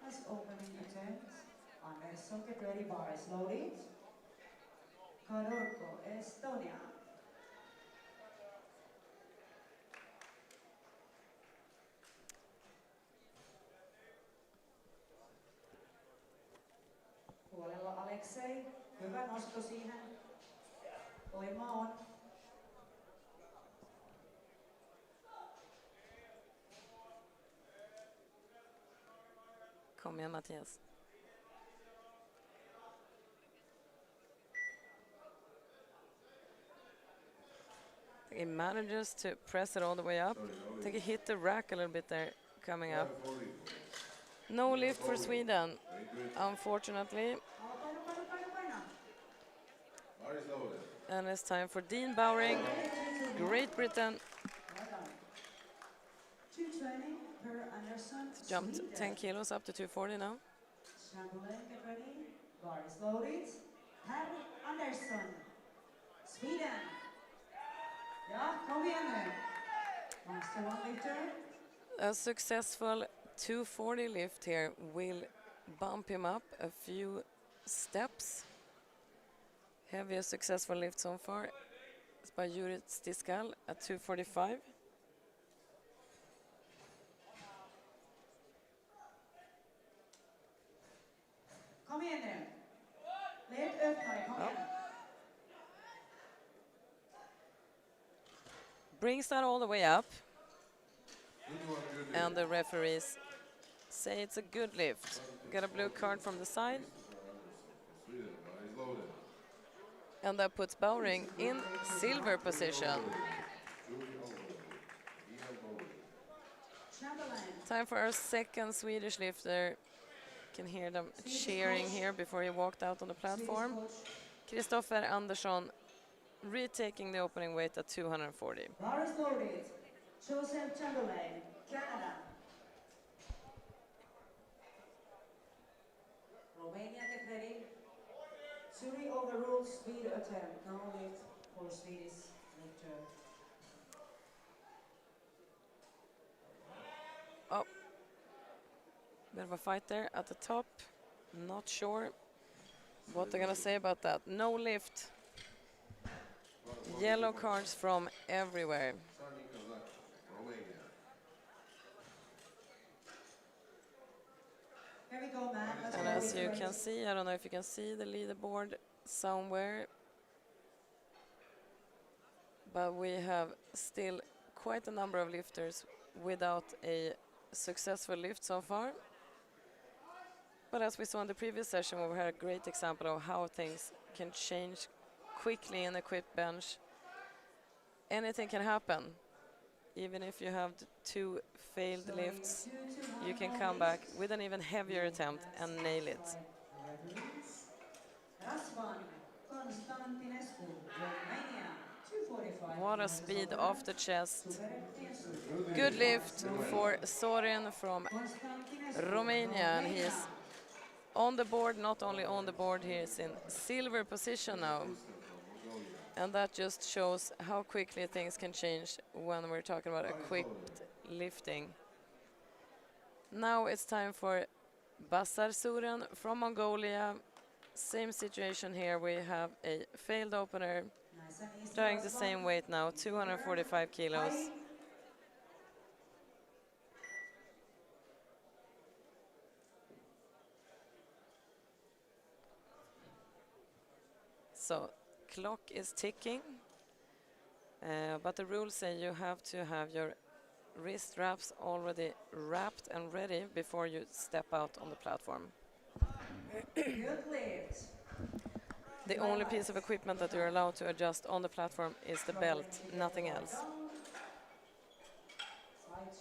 as opening attempt. Andersson, get ready, bar is loaded. Kadorko, Estonia. Puolella Alexei, hyvä nosto siihen. Voima on. Kom igen, Mattias. He manages to press it all the way up. I think he hit the rack a little bit there, coming up. No lift for Sweden, unfortunately. And it's time for Dean Bowring, Great Britain. 220 per Andersson. Jumped 10 kilos up to 240 now. Chamberlain, get ready. Bar is loaded. Per Andersson, Sweden. Ja, kom igen nu. Master one lifter. A successful 240 lift here will bump him up a few steps. Heaviest successful lift so far is by Juri Stiskal at 245. Kom igen nu. Led öppnare, kom igen. Brings that all the way up. And the referees say it's a good lift. Got a blue card from the side. And that puts Bowring in silver position. Time for our second Swedish lifter. Can hear them cheering here before he walked out on the platform. Kristoffer Andersson retaking the opening weight at 240. Bar is loaded. Joseph Chamberlain, Canada. Romania, get ready. Jury overruled speed attempt. No lift for Swedish lifter. Oh, bit of a fight there at the top. Not sure what they're gonna say about that. No lift. Yellow cards from everywhere. Here we go, man. Let's And go as with you first. can see, I don't know if you can see the leaderboard somewhere, but we have still quite a number of lifters without a successful lift so far. But as we saw in the previous session, we had a great example of how things can change quickly in a equipped bench. Anything can happen. Even if you have two failed So lifts, 2 to 1 you can more come back lift. with an even heavier attempt and nail it. By referees. Razvan Konstantinescu, Romania. 2:45 What a kilos is speed opener. off the chest. Super Tiensu. Good lift for Sorin from Konstantinescu, Romania, and he Romania. is on the board. Not only on the board, he is in silver position now. And that just shows how quickly things can change when we're talking about equipped lifting. Now it's time for Basar Suren from Mongolia. Same situation here. We have a failed opener, Nice and easy, trying the Razvan. same weight now, 245 kilos. High. So clock is ticking, but the rules say you have to have your wrist wraps already wrapped and ready before you step out on the platform. Good lift. The only piece of equipment that you're allowed to adjust on the platform is the belt, nothing else. Side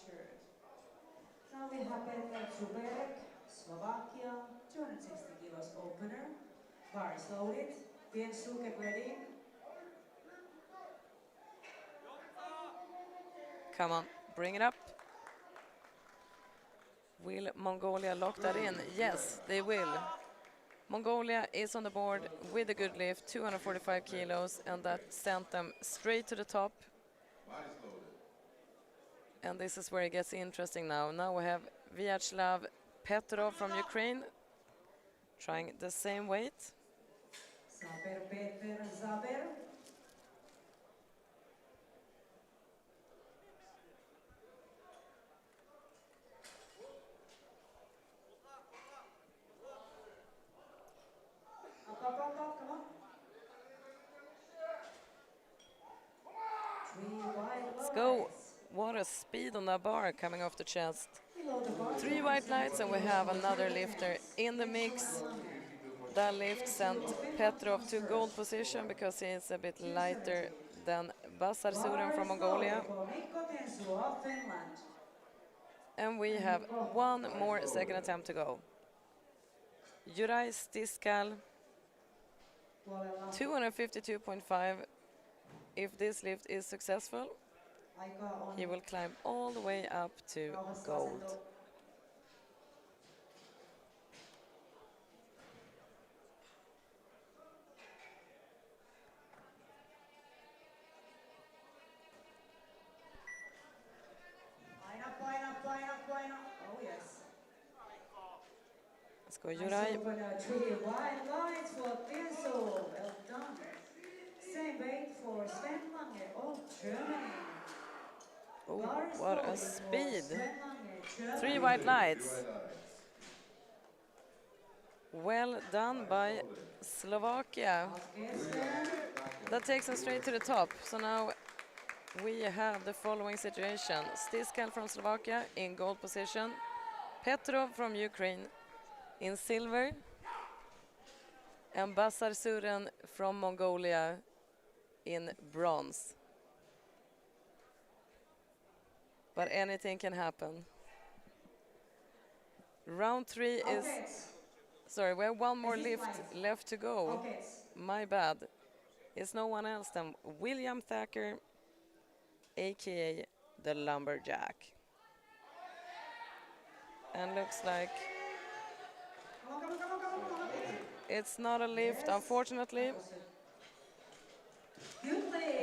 shirt. Now we have Petr Zuberek, Slovakia, 260 kilos opener. Bar is loaded. Piensu, get ready. Come on, bring it up. Will Mongolia lock that in? Yes, they will. Mongolia is on the board with a good lift, 245 kilos, and that sent them straight to the top. And this is where it gets interesting now. Now we have Vyacheslav Petrov from Ukraine trying the same weight. Zaber, Petr, Zaber. Up, come on. 3 wide Let's go. lights. What a speed on that bar coming off the chest. Below the bar, 3 white lights, and we have another lifter in the mix. That lift sent Petrov to gold position because he is a bit lighter than Basar Suren from Mongolia. And we have one more second attempt to go. Juraj Stiskal, 252.5. If this lift is successful, he will climb all the way up to gold. Paina. Oh yes. Let's go, Juraj. Nice 3 wide lights for Piensu. Well done. Same weight for Sven Lange of Germany. Oh, Bar is what a loaded for speed. Sven Lange, Germany. 3 white lights. Well done by Slovakia. That takes us straight to the top. So now we have the following situation. Stiskal from Slovakia in gold position. Petrov from Ukraine in silver. And Basar Suren from Mongolia in bronze. But anything can happen. Round 3 is... Sorry, we have one more lift left to go. My bad. It's no one else than William Thacker, aka the Lumberjack. And looks like it's not a lift, unfortunately.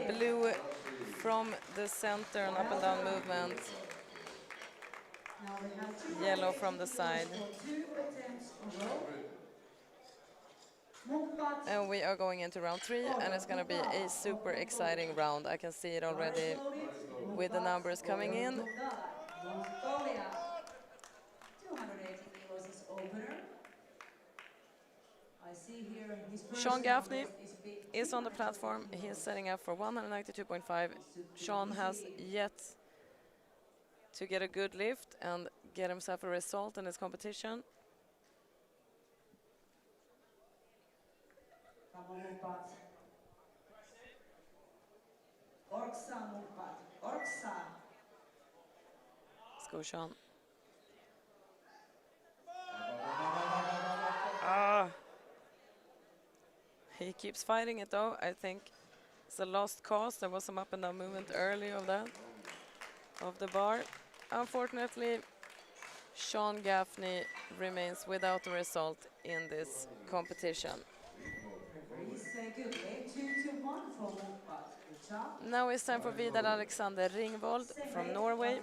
Blue from the center and up and down movement. Yellow from the side. And we are going into round 3, and it's going to be a super exciting round. I can see it already with the numbers coming in. 280 kilos is opener. see here his Sean personal Gaffney best is a bit is on the 230 platform. He is kilos. setting up for 192.5. Wants to be Sean has easy. yet to get a good lift and get himself a result in this competition. Come on, Mumpat. Orksa, Mumpat. Orksa. Let's go, Sean. Ah. He keeps fighting it though. I think it's a lost cause. There was some up and down movement early of that, of the bar. Unfortunately, Sean Gaffney remains without a result in this competition. Referees say good. Game 2-1 for Mumpat. Good job. Now it's time for Vidar Alexander Ringvold from Second, Norway,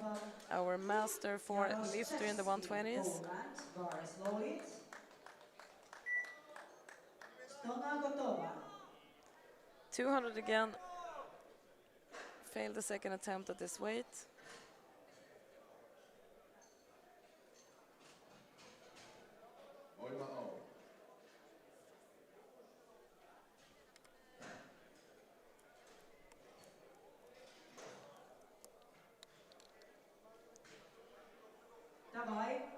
Pavel our master for lifter in the Jaroszewski, 120s. Poland. Bar is loaded. Strona gotowa. 200 again. Failed the second attempt at this weight. Dawaj.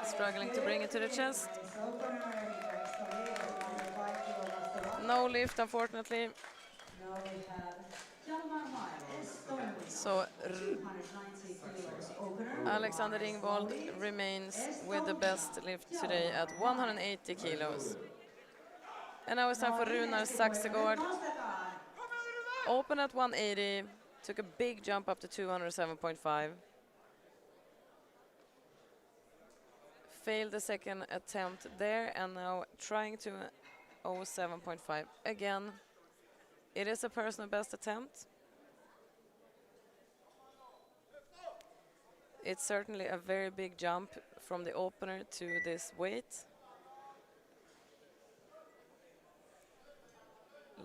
Struggling to bring it to the chest. No lift, unfortunately. Now we have Hjalmar Mai, Estonia. So 290 kilos opener. Alexander Bar is Ringvold loaded. remains with the Estonia, best lift today at Hjalmar 180 kilos. And now it's time for Runar nästa pojke, Saxegård. nyt nostetaan. Open at 180, took a big jump up to 207.5. Failed the second attempt there and now trying to 07.5. Again, it is a personal best attempt. It's certainly a very big jump from the opener to this weight.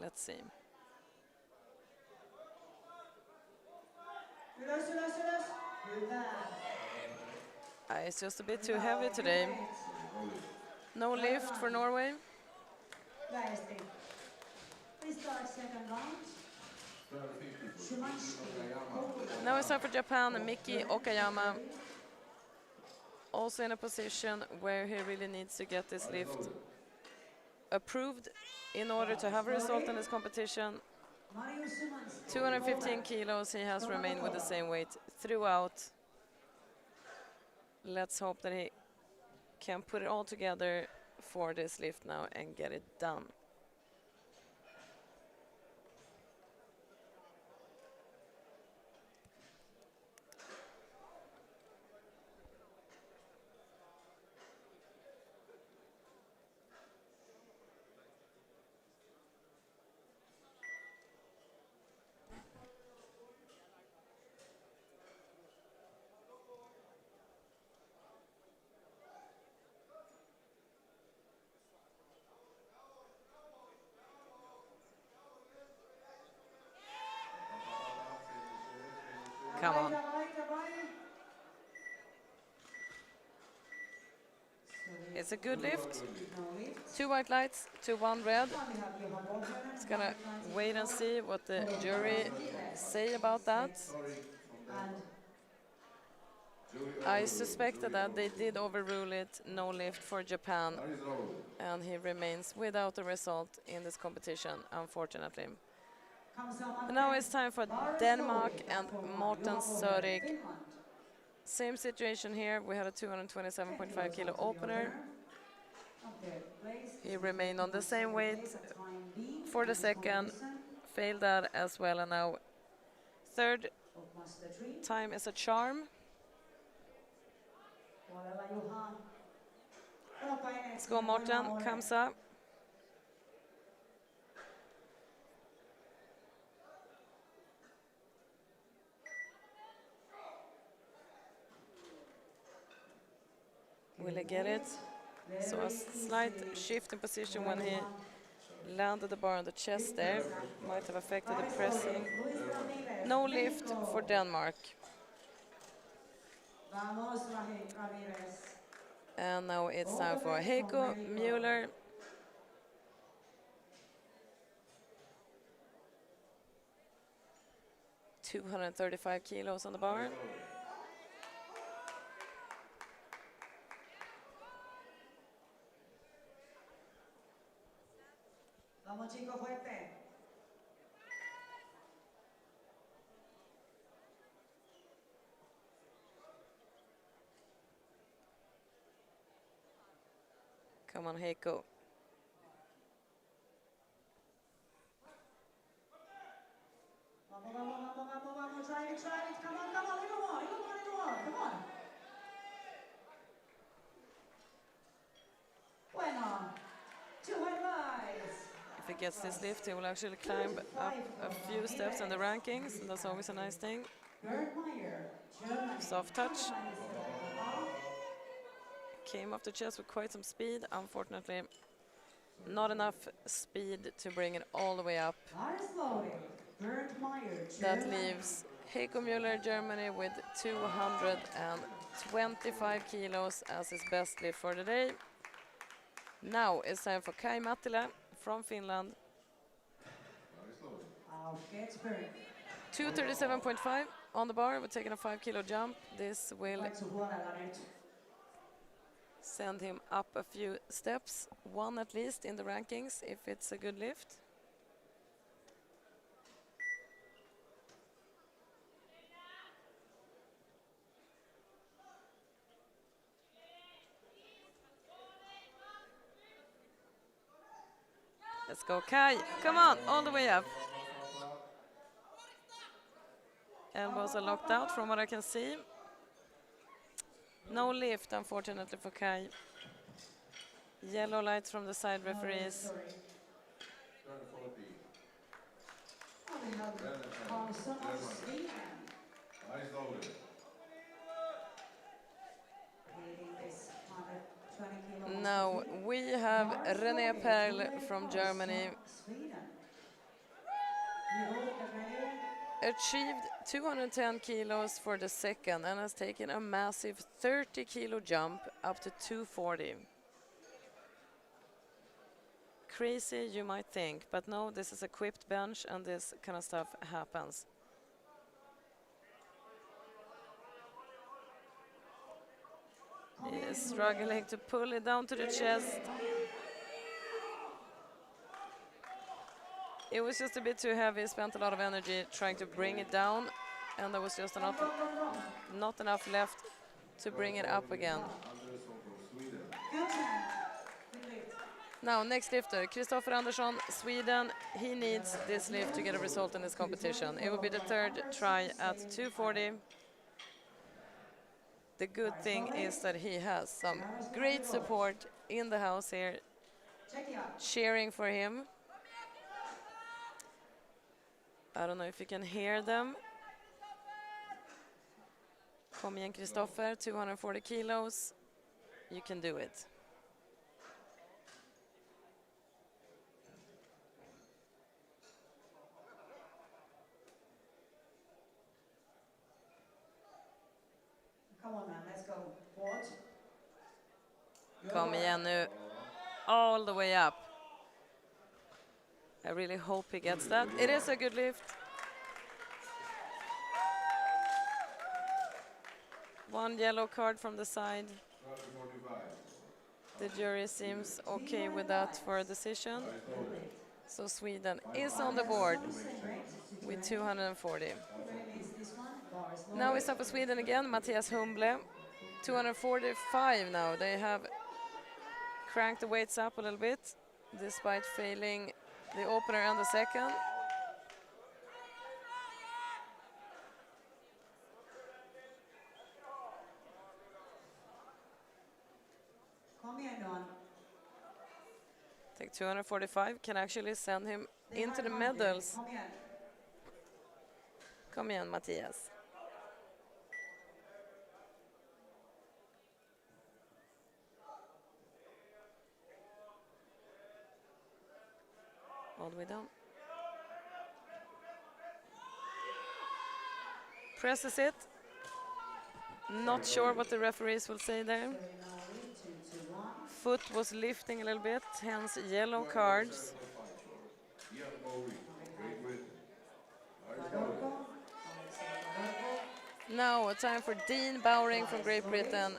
Let's see. Ylös, ylös, ylös. Hyvä. It's just a bit too heavy today. No lift for Norway. Väesti. We start second round. Szymanski, Poland. Now it's time for Japan and Miki Okayama. Also in a position where he really needs to get this lift approved in order to have a result in this competition. Mariusz Szymanski, 215 Poland. kilos, he has remained with the same weight throughout. Let's hope that he can put it all together for this lift now and get it done. Come on. It's a good lift. 2 white lights to 1 red. It's gonna wait and see what the jury say about that. I suspected that they did overrule it, no lift for Japan, and he remains without a result in this competition, unfortunately. And now it's time for Denmark and Morten Sørig. Same situation here, we had a 227.5 kilo opener. He remained on the same weight for the second, failed that as well, and now third time is a charm. Let's go, Morten, comes up. Will he get it? So a slight shift in position when he landed the bar on the chest there. Might have affected the pressing. No lift for Denmark. Vamos, Ramirez. And now it's time for Heikko Müller. $235 kilos on the bar. Vamos, chico, fuerte. Come on, Heikko. Vamos, vamos, vamos, vamos, vamos. Try it, try it. Come on, come on. Little more, little more, little more. Come on. Bueno. 200 lives. If he gets this lift, he will actually climb up a few steps in the rankings. That's always a nice thing. Soft touch. Came off the chest with quite some speed. Unfortunately, not enough speed to bring it all the way up. That leaves Heikko Müller, Germany, with 225 kilos as his best lift for the day. Now it's time for Kai Mattila from Finland. 237.5 on the bar. We're taking a 5 kilo jump. This will send him up a few steps, one at least in the rankings if it's a good lift. Let's go, Kai. Come on, all the way up. Elbows are locked out from what I can see. No lift, unfortunately, for Kai. Yellow lights from the side referees. Now we have René Perl from Germany. Achieved 210 kilos for the second and has taken a massive 30 kilo jump up to 240. Crazy, you might think, but no, this is equipped bench and this kind of stuff happens. He is struggling to pull it down to the chest. It was just a bit too heavy, spent a lot of energy trying to bring it down, and there was just not enough left to bring it up again. Now, next lifter, Kristoffer Andersson, Sweden. He needs this lift to get a result in this competition. It will be the third try at 240. The good thing is that he has some great support in the house here, cheering for him. I don't know if you can hear them. Kom igen, Kristoffer, 240 kilos. You can do it. Come on, man, let's go. What? Kom igen nu. All the way up. I really hope he gets that. It is a good lift. One yellow card from the side. The jury seems okay with that for a decision. So Sweden is on the board with 240. Now it's up for Sweden again, Mattias Humble. 245 now. They have cranked the weights up a little bit, despite failing the opener and the second. Take 245, can actually send him into the medals. Kom igen, Mattias. all the way down. Presses it. Not sure what the referees will say there. So you now lead 2-1. Foot was lifting a little bit, hence yellow cards. Fadorko, Alexei Fadorko. Now a time for Dean Bowring from Great Britain.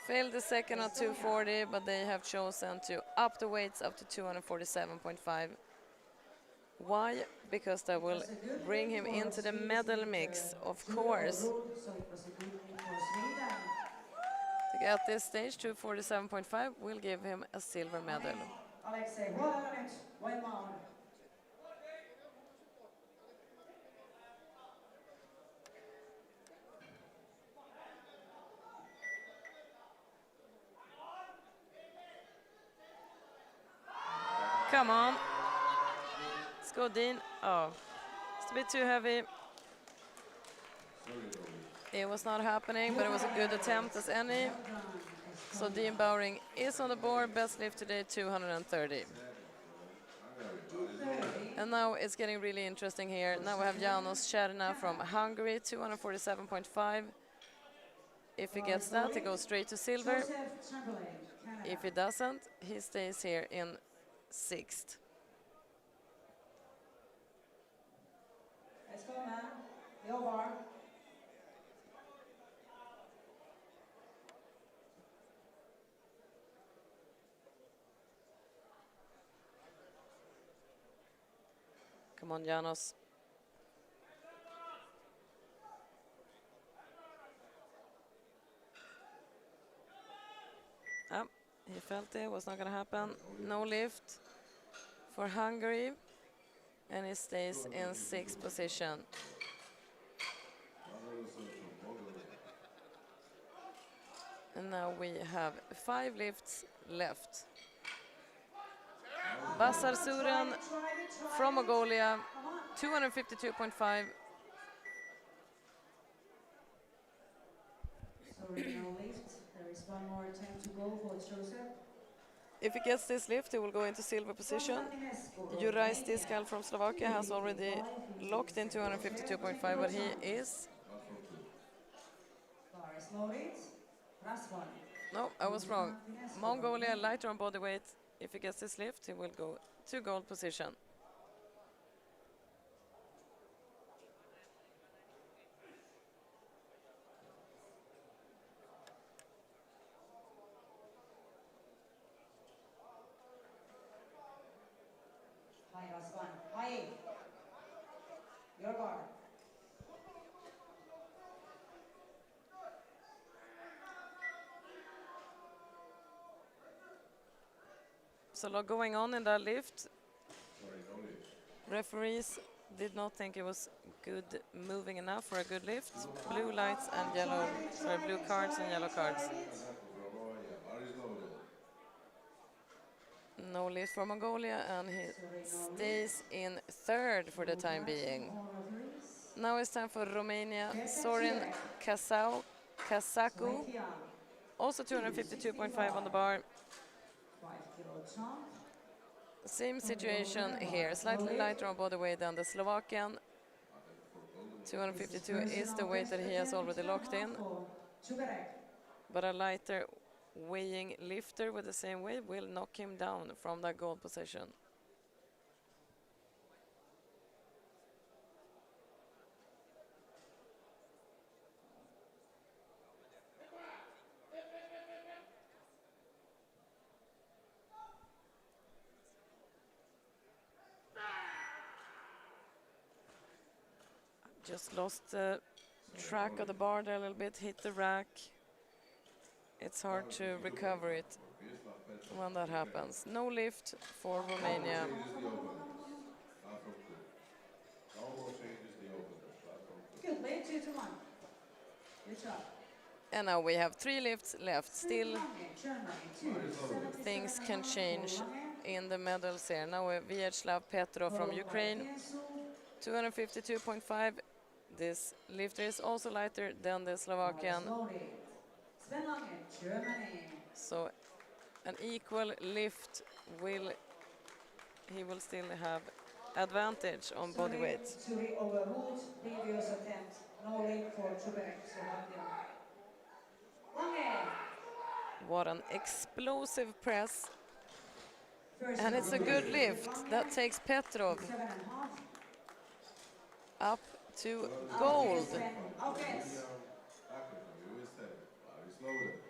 Failed the second at 240, but they have chosen to up the weights up to 247.5. Why? Because that will bring him into the medal mix, of course. So it was a good lead for Sweden. At this stage, 247.5 will give him a silver medal. Alexei, huolella nyt, voimaa on. Come on. Let's go, Dean. Oh, it's a bit too heavy. It was not happening, but it was a good attempt as any. So Dean Bowring is on the board. Best lift today, 230. And now it's getting really interesting here. Now we have Janos Černá from Hungary, 247.5. If he gets that, he goes straight to silver. If he doesn't, he stays here in 6th. Let's go, man. Your bar. Come on, Janos. He felt it was not going to happen. No lift for Hungary, and he stays in 6th position. And now we have 5 lifts left. Basar Suren from Mongolia, 252.5. Sorry, no lift. There is one more attempt to go for Joseph. If he gets this lift, he will go into silver position. Juraj Stiskal from Slovakia has already locked in 252.5, but he is... Bar is loaded. Last one. No, I was wrong. Mongolia lighter on body weight. If he gets this lift, he will go to gold position. Hi, Rasvan. Hi. Your bar. So a lot going on in that lift. Referees did not think it was good moving enough for a good lift. Blue lights and blue cards and yellow cards. No lift for Mongolia, and he stays in 3rd for the time being. Now it's time for Romania. Sorin Kasaku, also 252.5 on the bar. Same situation here, slightly lighter on body weight than the Slovakian. 252 is the weight that he has already locked in. But a lighter weighing lifter with the same weight will knock him down from that gold position. Just lost the track of the bar there a little bit, hit the rack. It's hard to recover it when that happens. No lift for Romania. Good, lead 2-1. Good job. And now we have 3 lifts left. Still, things can change in the medals here. Now we have Vyacheslav Petrov from Ukraine, 252.5. This lifter is also lighter than the Slovakian. So an equal lift will he will still have advantage on body Sorry, weight. jury overruled previous attempt. No lead for Czechoslovakia. Lange. What an explosive press. First And it's a round good with lift. That Lange, takes Petrov 7.5. up to Aukens, gold. Sven. Aukens.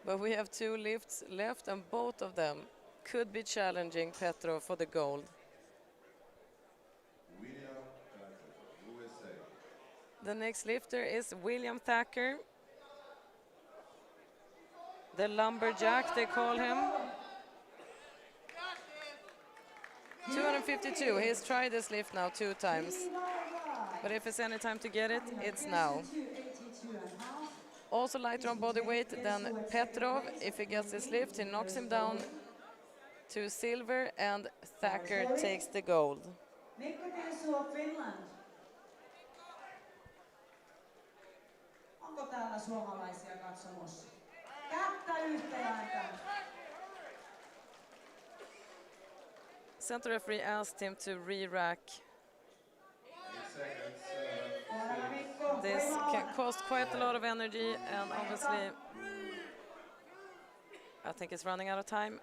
But we have 2 lifts left, and both of them could be challenging Petrov for the gold. The next lifter is William Thacker, the lumberjack they call him. 252. He's tried this lift now 2 times, but if it's any time to get it, it's now. Also lighter on body weight than Petrov. If he gets this lift, he knocks him down to silver, and Thacker takes the gold. Mikko Tilsu of Finland. Onko täällä suomalaisia katsomossa? Kättä yhteen aikaan. Center referee asked him to re-rack. This can cost quite a lot of energy, and obviously I think it's running out of time.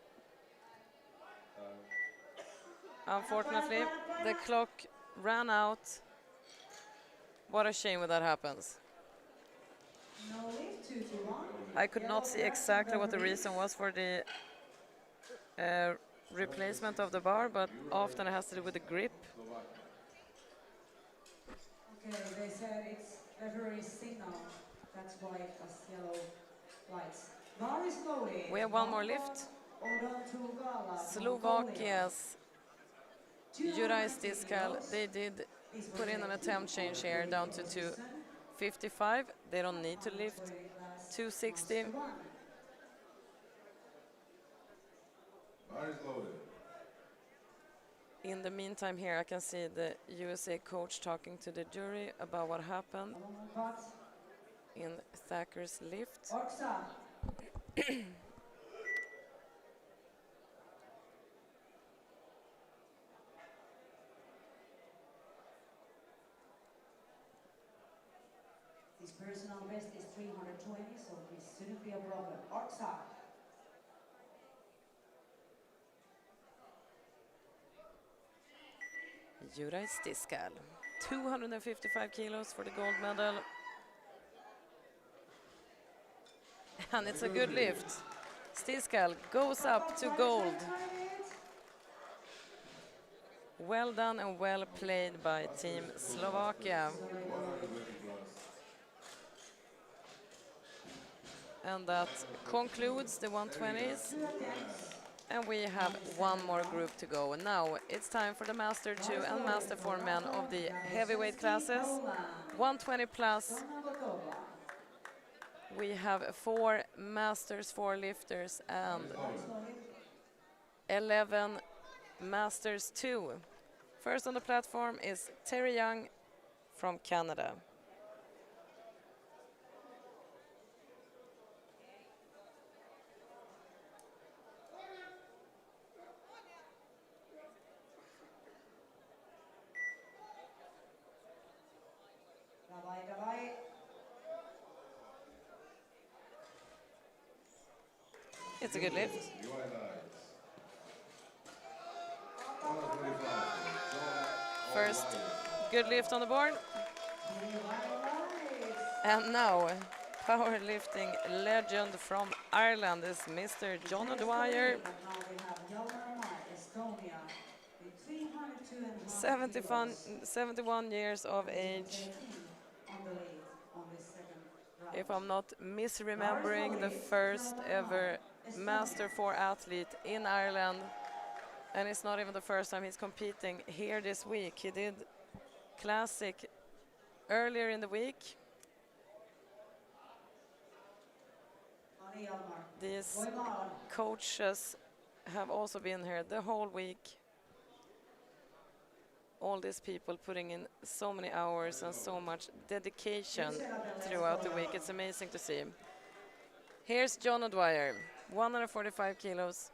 Unfortunately, the clock ran out. What a shame when that happens. No lift, 2-1. I could not see exactly what the reason was for the replacement of the bar, but often it has to do with the grip. Okay, they said it's referee's signal. That's why it was yellow lights. Bar is loaded. We have one more lift. Slovakia's Juraj Stiskal, they did put in an attempt change here down to 255. They don't need to lift 260. In the meantime here I can see the USA coach talking to the jury about what happened in Thacker's lift. His personal best is 320, so this shouldn't be a problem. Ortsa. Juraj Stiskal, 255 kilos for the gold medal. And it's a good lift. Stiskal goes up to gold. Well done and well played by Team Slovakia. And that concludes the 120s. And we have one more group to go. Now it's time for the Master 2 and Master 4 men of the heavyweight classes. 120 plus. We have 4 Masters 4 lifters and 11 Masters 2. First on the platform is Terry Young from Canada. It's a good lift. First good lift on the board. And now powerlifting legend from Ireland is Mr. John O'Dwyer. 71 years of age. If I'm not misremembering, the first ever Master 4 athlete in Ireland. And it's not even the first time he's competing here this week. He did Classic earlier in the week. These coaches have also been here the whole week. All these people putting in so many hours and so much dedication throughout the week. It's amazing to see. Here's John O'Dwyer, 145 kilos.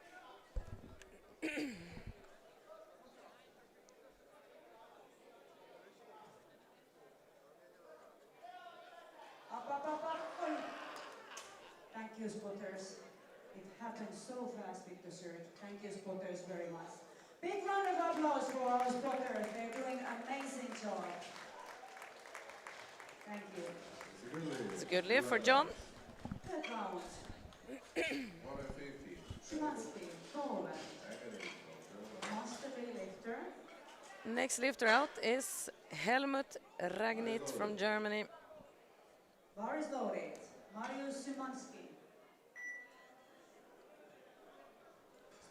you, spotters. It happened so fast with the shirt. Thank you, spotters, very much. Big round of applause for our spotters. They're doing an amazing job. Thank you. It's a good lift for John. Third round. Szymanski, Poland. Master lifter. Next lifter out is Helmut Ragnit from Germany. Bar is loaded. Mariusz Szymanski.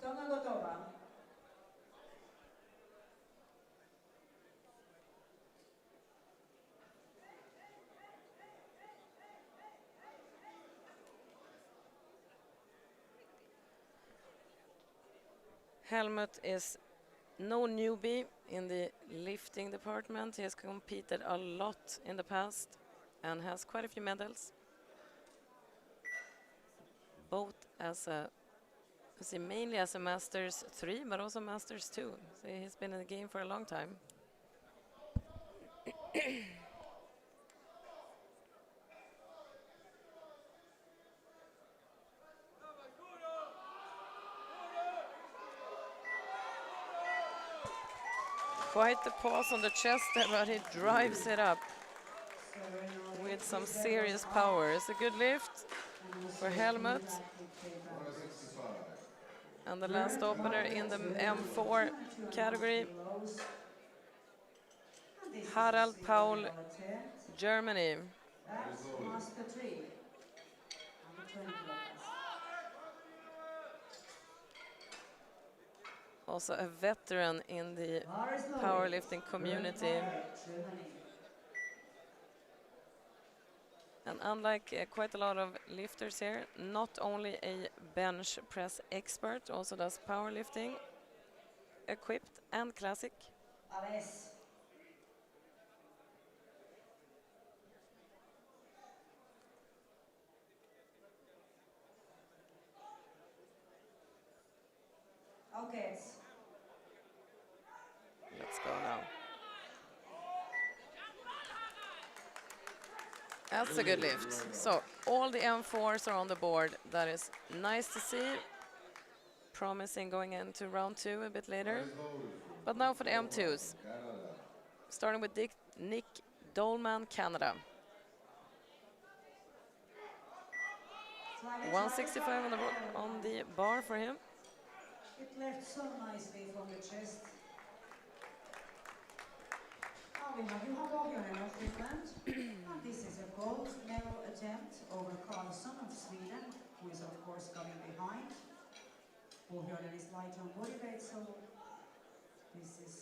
Stonga gotowa. Helmut is no newbie in the lifting department. He has competed a lot in the past and has quite a few medals. Both mainly as a Masters 3, but also Masters 2. So he's been in the game for a long time. Quite the pause on the chest there, but he drives it up with some serious power. It's a good lift for Helmut. And the last opener in the M4 category, Harald Paul, Germany. That's Master 3. Under 20 kilograms. Also a veteran in the powerlifting community. And unlike quite a lot of lifters here, not only a bench press expert, also does powerlifting, equipped and classic. Ales. Okay. Let's go now. That's a good lift. So all the M4s are on the board. That is nice to see. Promising going into round 2 a bit later. But now for the M2s. Starting with Nick Dolman, Canada. 165 on the bar for him. It left so nicely from the chest. Now we have Juha Pohjonen of Finland. And this is a gold medal attempt over Karlsson of Sweden, who is of course coming behind. Pohjonen is light on body weight, so this is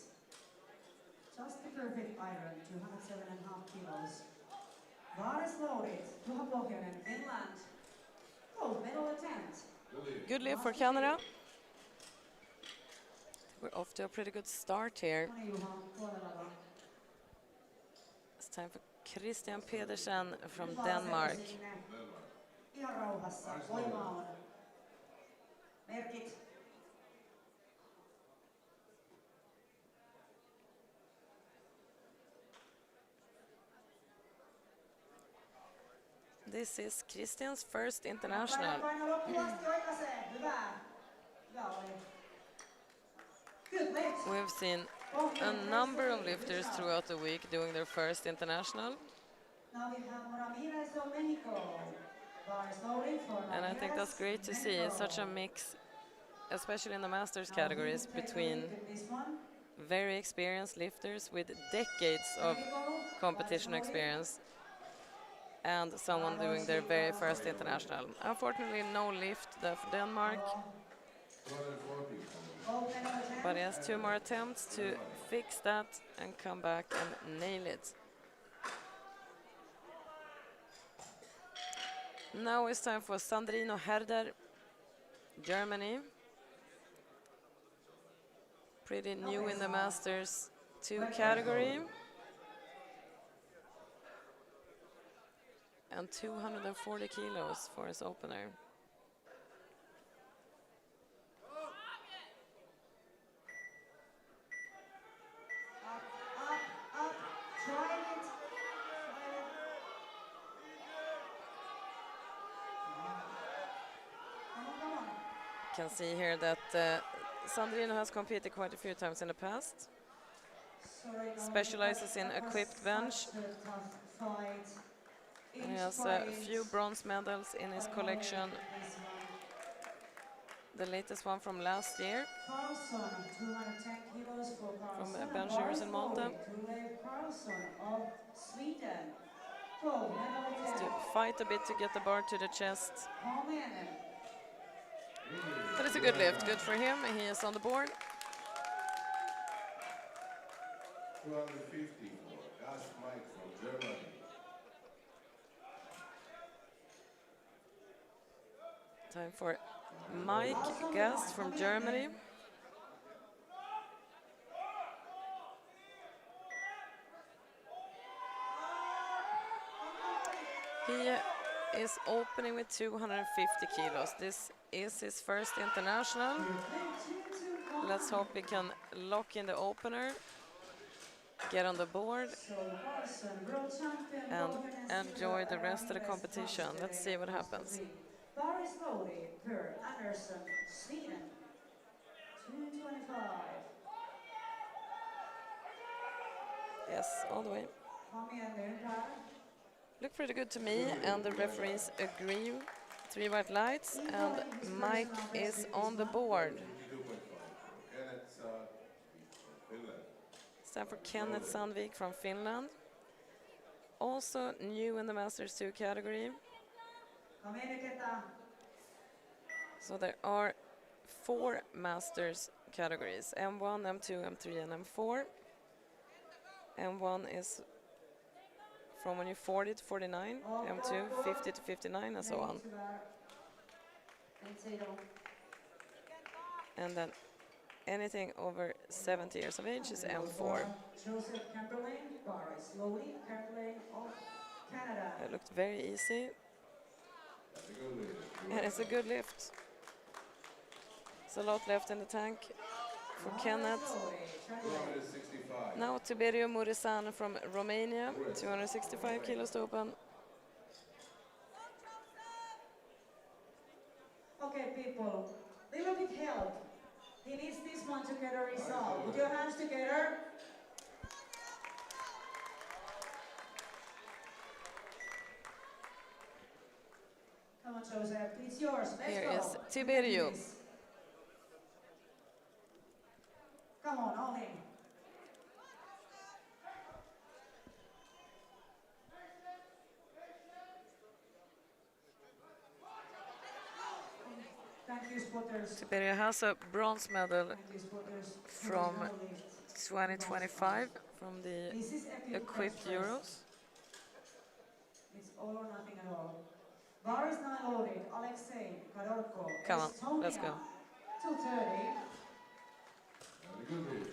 just the perfect iron, 207.5 kilos. Bar is loaded. Juha Pohjonen, Finland. Gold medal attempt. Good lift for Canada. We're off to a pretty good start here. It's time for Christian Pedersen from Denmark. Ihan rauhassa. Voima on. Merkit. This is Christian's first international. We've seen a number of lifters throughout the week doing their first international. And I think that's great to see. It's such a mix, especially in the Masters categories, between very experienced lifters with decades of competition experience and someone doing their very first international. Unfortunately, no lift there for Denmark. But he has 2 more attempts to fix that and come back and nail it. Now it's time for Sandrino Herder, Germany. Pretty new in the Masters 2 category. And 240 kilos for his opener. Up, try it. can see here that Sandrino has competed quite a few times in the past. Sorry, Noli, Specializes in that was equipped bench. such a tough fight. And he Each has a fight few bronze medals in his by collection. Noli, this one. The latest one from last year. Carlson, 210 kilos for From Carlson. And bench Boris juniors in Malta. loaded, Tulev Carlson of Sweden. Gold medal Has to attempt. fight a bit to get the bar to the chest. Amen. But it's a good lift, good for him. He is on the board. 250 for Das Mike from Germany. Time for Mike Gast from Germany. He is opening with 250 kilos. This is his first international. Let's hope he can lock in the opener, get on the board, and enjoy the rest of the competition. Let's see what happens. Bar is loaded per Anderson, Sweden. 225. Yes, all the way. Kom igen nu Per. Look pretty good to me, and the referees agree. 3 white lights, and Mike is on the board. 22.5 It's time for Kenneth Sandvik from Finland. Also new in the Masters 2 category. Kom igen nu Ketta. So there are 4 Masters categories, M1, M2, M3 and M4. M1 is from when you're 40 to 49, M2 50 to 59 and so on. And then anything over 70 years of age is M4. Joseph Camberlain, bar is loaded. Camberlain of Canada. It looked very easy. And it's a good lift. There's a lot left in the tank for Kenneth. Now Tiberio Muresan from Romania, 265 kilos to open. Okay, people, little bit help. He needs this one to get a result. Put your hands together. Come on, Joseph, it's yours. Let's Here go. is Tiberio. Come on, all in. Thank you, spotters. Tiberio has a bronze medal Thank you, spotters. from No lift. 2025 from the This is equipped bench press. Euros. It's all or nothing at all. Bar is now loaded. Alexei Kadorko. Come on, Estonia. let's go. 230.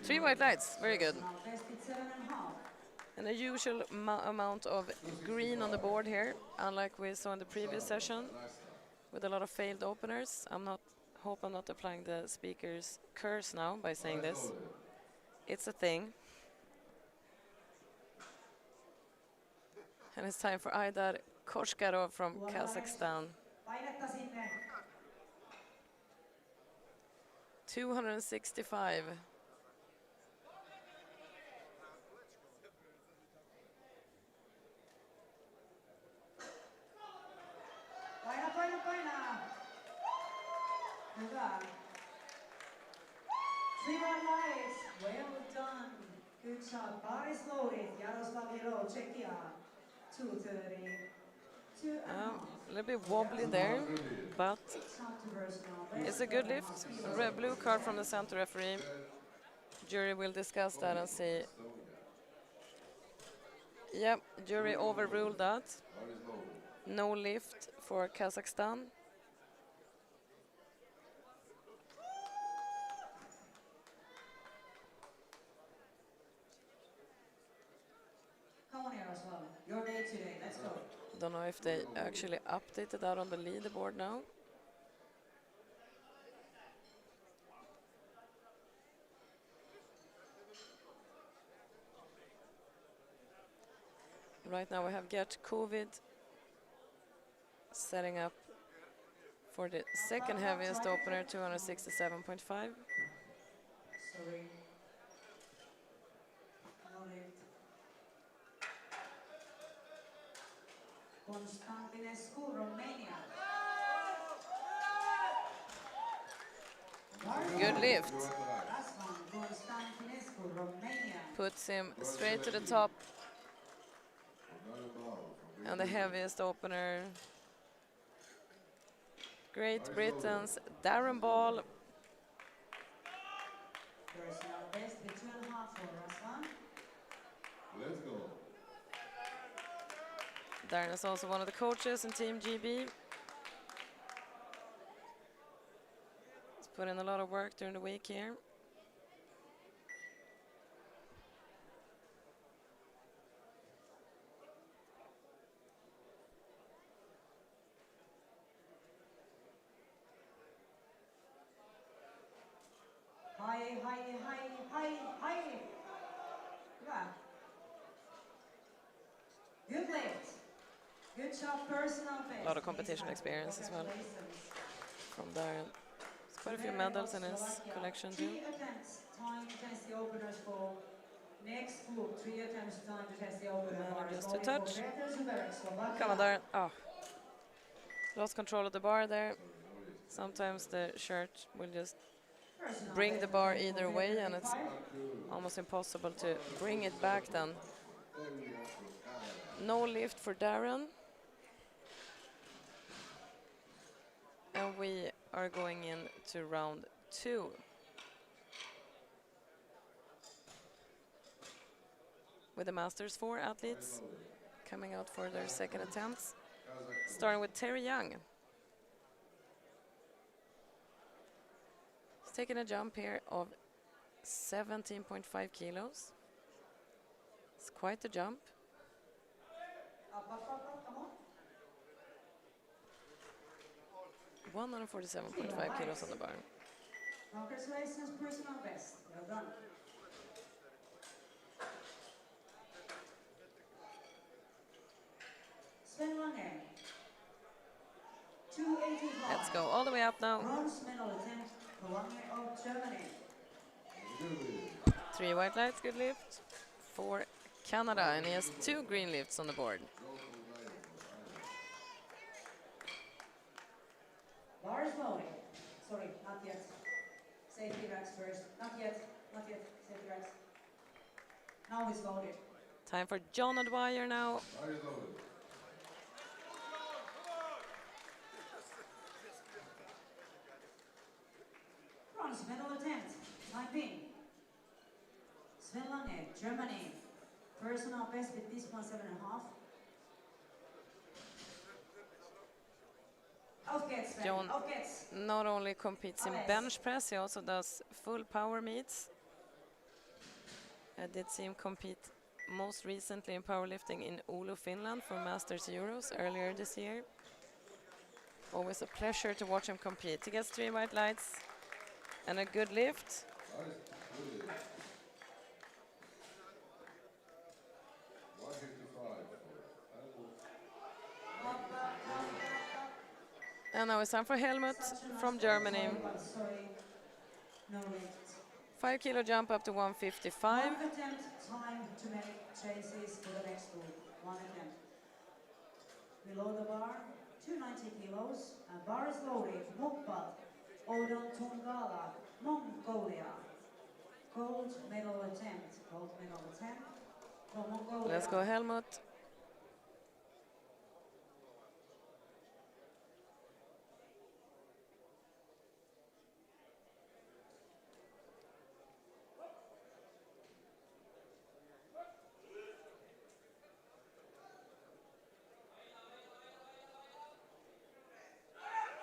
3 white lights, very good. Now tested 7.5. And a usual amount of green on the board here, unlike we saw in the previous session, with a lot of failed openers. Hope I'm not applying the speaker's curse now by saying this. It's a thing. And it's time for Aidar Koshkarov from Kazakhstan. Painetta sinne. 265. Paina, paina, paina. Hyvä. 3 white lights. Well done. Good job. Bar is loaded. Yaroslav Hero, Czechia. 230. A little bit wobbly there, but it's a good lift. Red blue card from the center referee. Jury will discuss that and see. Yep, jury overruled that. No lift for Kazakhstan. Come on, Yaroslav. Your day today. Let's go. Don't know if they actually updated that on the leaderboard now. Right now we have Gert Covid setting up For the second heaviest opener, 267.5. Sorry. No lift. Constantinescu, Romania. Good lift. Last one, Constantinescu, Romania. Puts him straight to the top. And the heaviest opener, Great Britain's Darren Ball. Personal best with 2.5 for Rasvan. Let's go. Darren is also one of the coaches in Team GB. He's put in a lot of work during the week here. High, high, high, high, high. Yeah. Good lift. Good job, personal best. A lot of competition experience as well from Darren. There's quite a few medals in his collection too. 3 attempts, time to test the openers for next group. 3 attempts, time to test the opener. Just to touch. Come on, Darren. Oh. Lost control of the bar there. Sometimes the shirt will just bring the bar either way, and it's almost impossible to bring it back then. No lift for Darren. And we are going into round 2. With the Masters 4 athletes coming out for their second attempts. Starting with Terry Young. He's taking a jump here of 17.5 kilos. It's quite a jump. Come on. 147.5 kilos on the bar. Congratulations, personal best. Well done. Sven Lange. 285. Let's go all the way up now. Bronze medal attempt for Lange of Germany. 3 white lights, good lift for Canada, and he has 2 green lifts on the board. Bar is loaded. Sorry, not yet. Safety racks first. Not yet. Not yet. Safety racks. Now it's loaded. Time for John O'Dwyer now. Bronze medal attempt. 19. Sven Lange, Germany. Personal best with this one, 7.5. John not only competes in bench press, he also does full power meets. I did see him compete most recently in powerlifting in Oulu, Finland for Masters Euros earlier this year. Always a pleasure to watch him compete. He gets 3 white lights and a good lift. And now it's time for Helmut from Germany. 5 kilo jump up to 155. One attempt, time to make chases for the next group. 1 attempt. Below the bar, 290 kilos. And bar is loaded. Mukbat, Odon Tungala, Mongolia. Gold medal attempt. Gold medal attempt for Mongolia. Let's go, Helmut.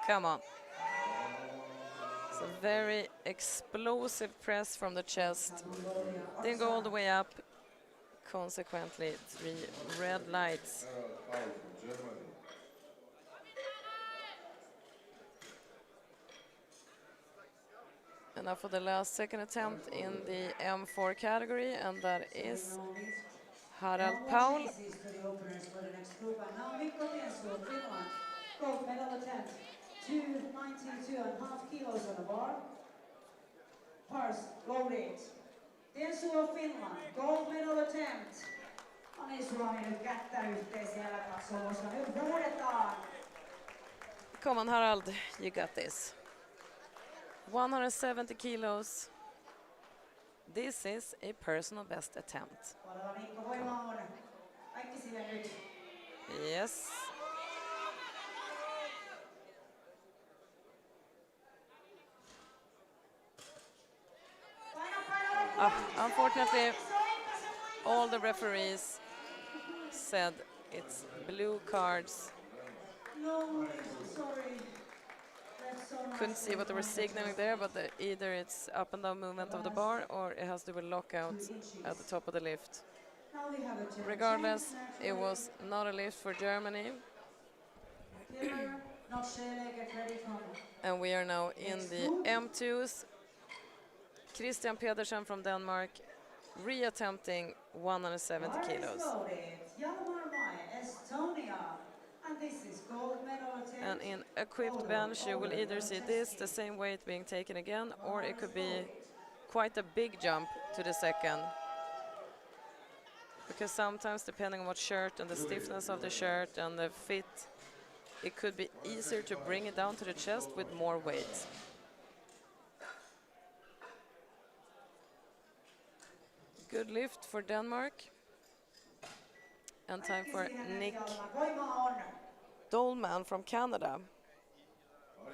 Come on. It's a very explosive press from the chest. Didn't go all the way up. Consequently, 3 red lights. And now for the last second attempt in the M4 category, and that is Harald Paul. Gold medal attempt, 92.5 kilos on the bar. Pars loaded. Tensuo Finland, gold medal attempt. No niin, sulla on nyt kättä yhteen siellä katsomossa. Nyt huudetaan. Come on, Harald, you got this. 170 kilos. This is a personal best attempt. Todella Mikko, voima on. Kaikki sille nyt. Yes. Unfortunately, all the referees said it's blue cards. No, sorry. Couldn't see what they were signaling there, but either it's up and down movement of the bar or it has to do with lockout at the top of the lift. Regardless, it was not a lift for Germany. And we are now in the M2s. Christian Pedersen from Denmark re-attempting 170 kilos. And in equipped bench, you will either see this, the same weight being taken again, or it could be quite a big jump to the second. Because sometimes, depending on what shirt and the stiffness of the shirt and the fit, it could be easier to bring it down to the chest with more weight. Good lift for Denmark. And time for Nick Dolman from Canada.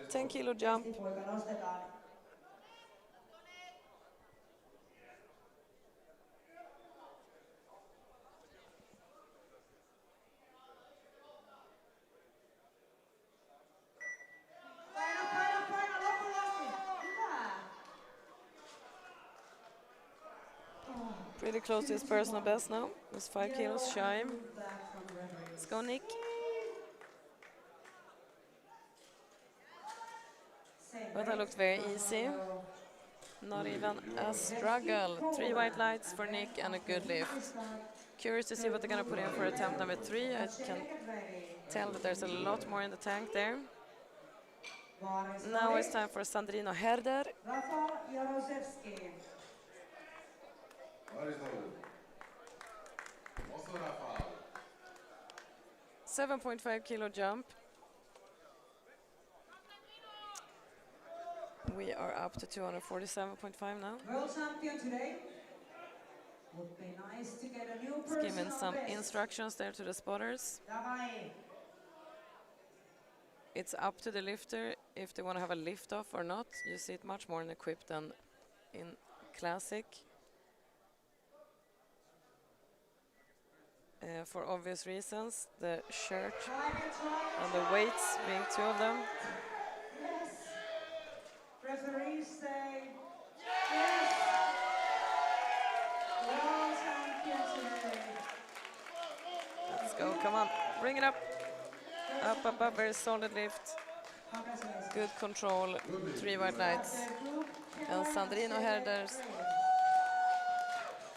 10 kilo jump. Pretty close to his personal best now. It's 5 kilos shy. Let's go, Nick. But that looked very easy. Not even a struggle. 3 white lights for Nick and a good lift. Curious to see what they're going to put in for attempt number 3. I can tell that there's a lot more in the tank there. Now it's time for Sandrino Herder. 7.5 kilo jump. We are up to 247.5 now. World champion today. Would be nice to get a new Let's give in some best. instructions there to the spotters. It's up to the lifter if they want to have a lift off or not. You see it much more in equipped than in classic. For obvious reasons, the shirt and the weights being 2 of them. Yes. Referees say yes. World champion today. Let's go, come on, bring it up. Up, up, up, very solid lift. Good control, 3 white lights. And Sandrino Herders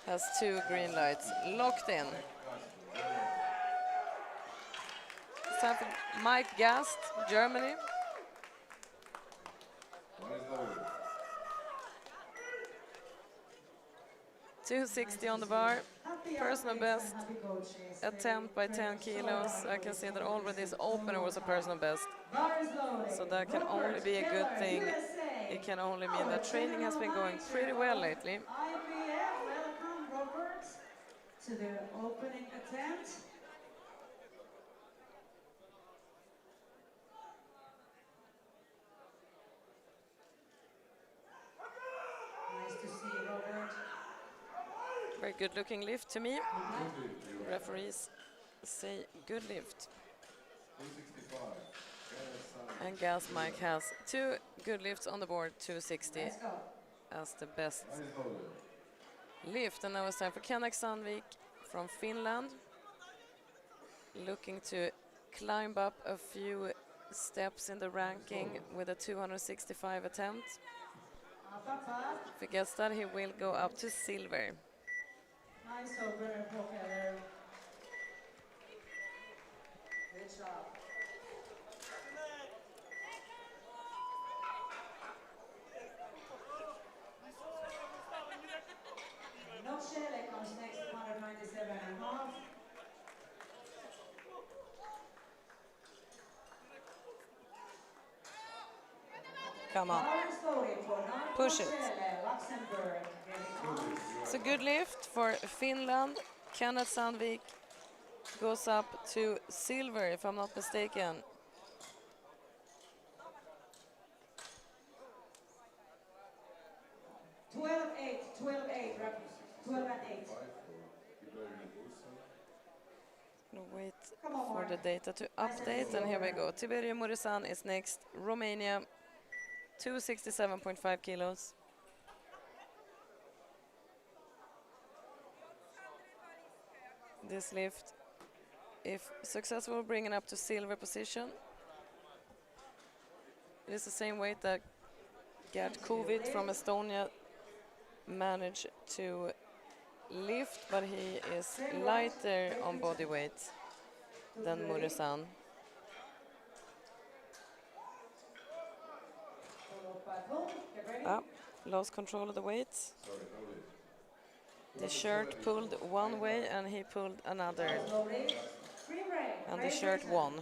has 2 green lights, locked in. It's time for Mike Gast, Germany. 260 on the bar, personal best, attempt by 10 kilos. I can see that already this opener was a personal best. So that can only be a good thing. It can only mean that training has been going pretty well lately. Welcome, Robert, to the opening attempt. Nice to see you, Robert. Very good looking lift to me. Referees say good lift. And Gas Mike has 2 good lifts on the board, 260 as the best lift. And now it's time for Kennak Sandvik from Finland, looking to climb up a few steps in the ranking with a 265 attempt. If he gets that, he will go up to silver. Nice over, Pokeler. Good job. Come on. Bar is loaded for Nine Push it. Marcelle, Luxembourg. Here he comes. It's a good lift for Finland. Kenneth Sandvik goes up to silver, if I'm not mistaken. Twelve-eight, 12-8, 12 and 8. Gonna wait Come on, for Mark. the data to Nice and update, easy and here we over. go. Tiberiu Muresan is next. Romania, 267.5 kilos. This lift, if successful, bringing up to silver position. It is the same weight that Gert Kovit from Estonia managed to lift, but he is lighter on body weight than Muresan. Followed by Bull. Get ready. Lost control of the weight. The shirt pulled one way and he pulled another, Loaded. Green break. and the Great shirt Britain. won.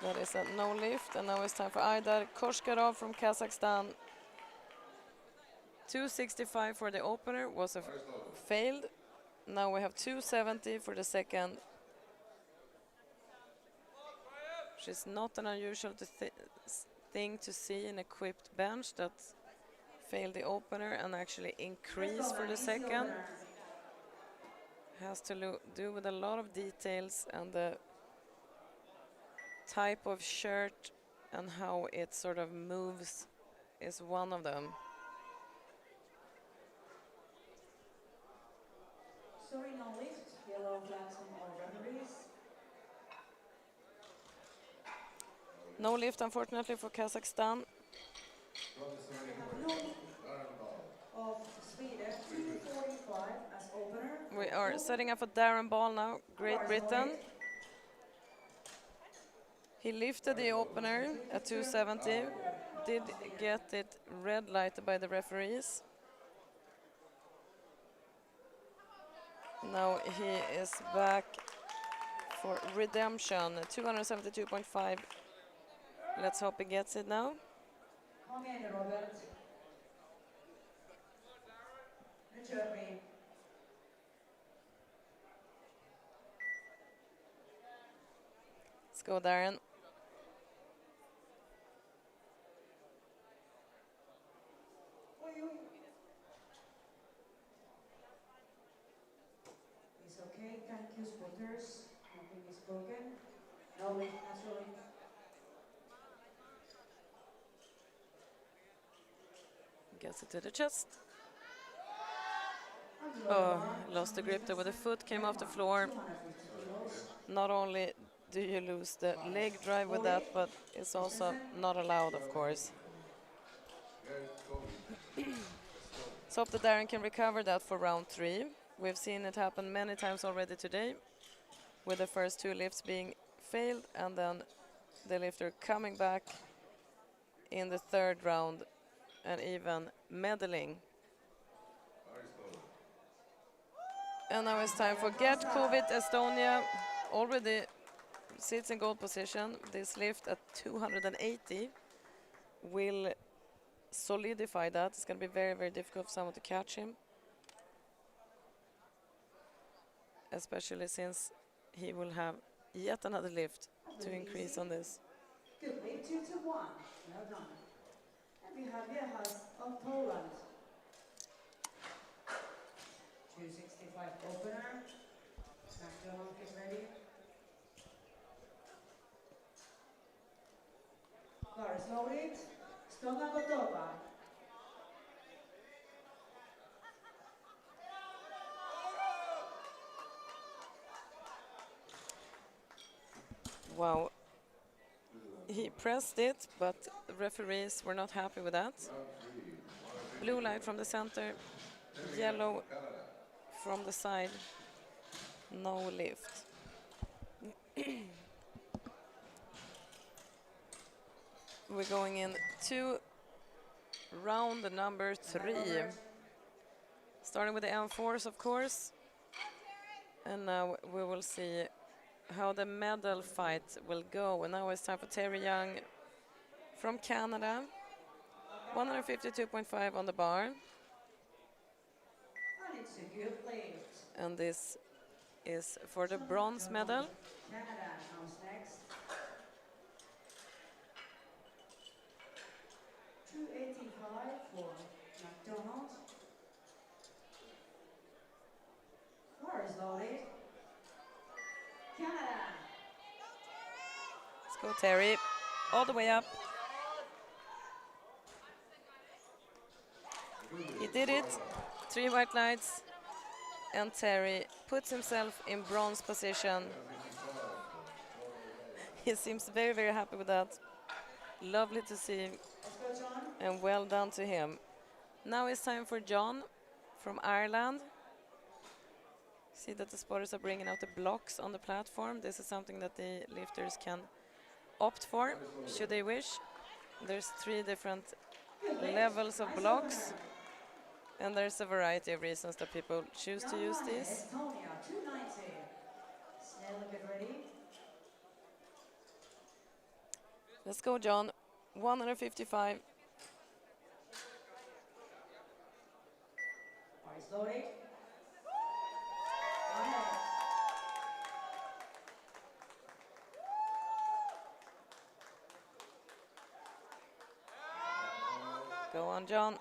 That is a no lift, and now it's time for Aidar Koshkarov from Kazakhstan. 265 for the opener was a failed. Now we have 270 for the second. Which is not an unusual thing to see in equipped bench that failed the opener and actually increase for the second. Has to do with a lot of details, and the type of shirt and how it sort of moves is one of them. Sorry, no lift. Yellow flags on all referees. No lift, unfortunately, for Kazakhstan. We have no of Sweden, 245 as opener. We are setting up for Darren Ball now, Great Britain. He lifted the opener at 270, did get it red lighted by the referees. Now he is back for redemption, 272.5. Let's hope he gets it now. Kom igen nu, Robert. Nu kör vi. Let's go, Darren. Oj, oj. It's okay, thank you, spotters. Nothing is broken. No lift, naturally. Gets it to the chest. Oh, lost the grip there with the foot, came off the floor. 250 kilos. Not only do you lose the leg drive with that, but it's also not allowed, of course. So hope that Darren can recover that for round 3. We've seen it happen many times already today, with the first 2 lifts being failed and then the lifter coming back in the 3rd round and even medaling. And now it's time for Gert Kovit, Estonia. Already sits in gold position. This lift at 280 will solidify that. It's going to be very, very difficult for someone to catch him, especially since he will have yet another lift to increase on this. Good lead, 2-1. Well done. And we have Jehas of Poland. 265 opener. McDonald, get ready. Bar is loaded. Stona gotova. Wow. He pressed it, but the referees were not happy with that. Blue light from the center, yellow from the side, no lift. We're going in to round number 3. Starting with the M4s, of course. And now we will see how the medal fight will go. And now it's time for Terry Young from Canada, Okay. 152.5 on the bar. And it's a good lift. And this is for the John bronze McDonald, medal. Canada comes next. 285 for McDonald. Bar is loaded. Canada. Let's go, Terry. All the way up. He did it. 3 white lights. And Terry puts himself in bronze position. He seems very, very happy with that. Lovely to see, Let's go, John. and well done to him. Now it's time for John from Ireland. See that the spotters are bringing out the blocks on the platform. This is something that the lifters can opt for, should they wish. There's 3 different Good lift. levels of Nice blocks, opener. and there's a variety of reasons that people choose to use Jan these. Estonia, 290. Snell, get ready. Let's go, John. 155. Bar is loaded. Ahead. Go on, John.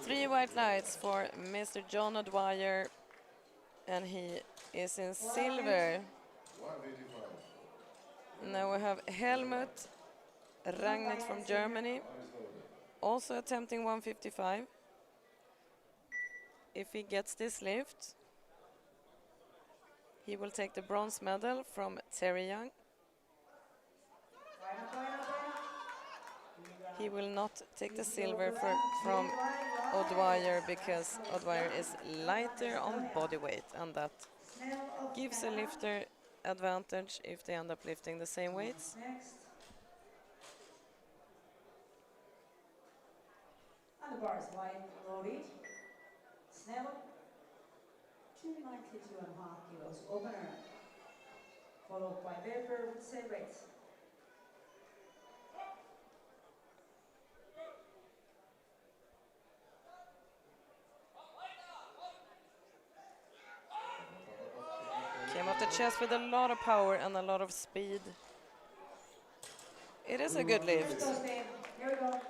3 white lights for Mr. John O'Dwyer, and he is in silver. 185. Now we have Helmut Ragnit from Germany, also attempting 155. If he gets this lift, he will take the bronze medal from Terry Young. He will not take the silver from O'Dwyer because O'Dwyer is lighter on body weight, and that Snell of gives a Canada. lifter advantage if they end up lifting the same weights. Next. And the bar is wide loaded. Snell, 292.5 kilos opener. Followed by Weber with same weight. Came off the chest with a lot of power and a lot of speed. It is a good Let's lift. go, Steve. Here we go.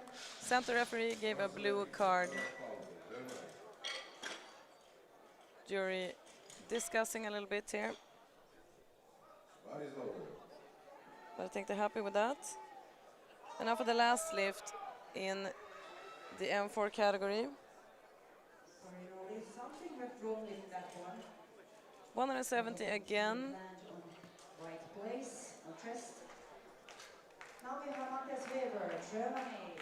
Center referee gave a blue card. Jury discussing a little bit here, but I think they're happy with that. And now for the last lift in the M4 category. Sorry, Rory, something went wrong with that one. 170 again. Land on right place, on chest. Now we have Matthias Weber, Germany.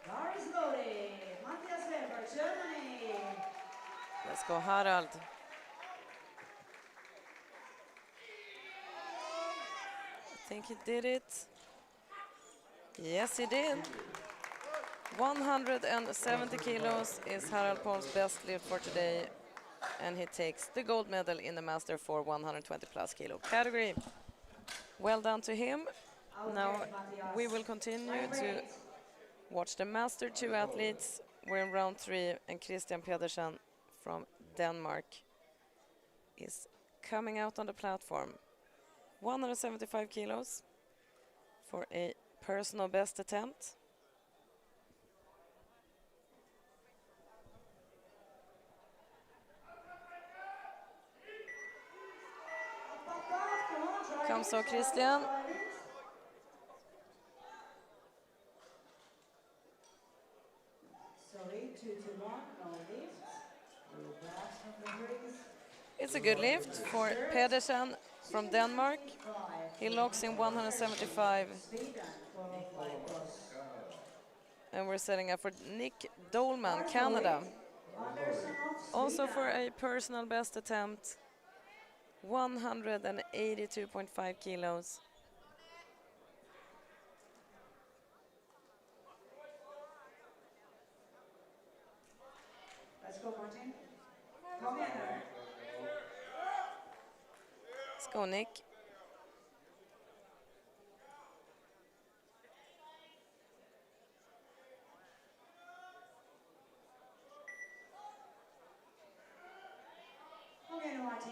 Bar is loaded. Matthias Weber, Germany. Let's go, Harald. I think he did it. Yes, he did. 170 kilos is Harald Paul's best lift for today, and he takes the gold medal in the Master 4 120 plus kilo category. Well done to him. Now we will continue to watch the Master 2 athletes. We're in round 3, and Christian Pedersen from Denmark is coming out on the platform. 175 kilos for a personal best attempt. Come so, Christian. Sorry, 2 to 1, no lift. We'll back from the rings. It's a good lift for Pedersen from Denmark. He locks in 175. Sweden, followed by Gross. And we're setting up for Nick Dolman, Canada. Anderson of Also Sweden. for a personal best attempt, 182.5 kilos. Let's go, Martin. Come in. Let's go, Nick. Okay, nu Martin.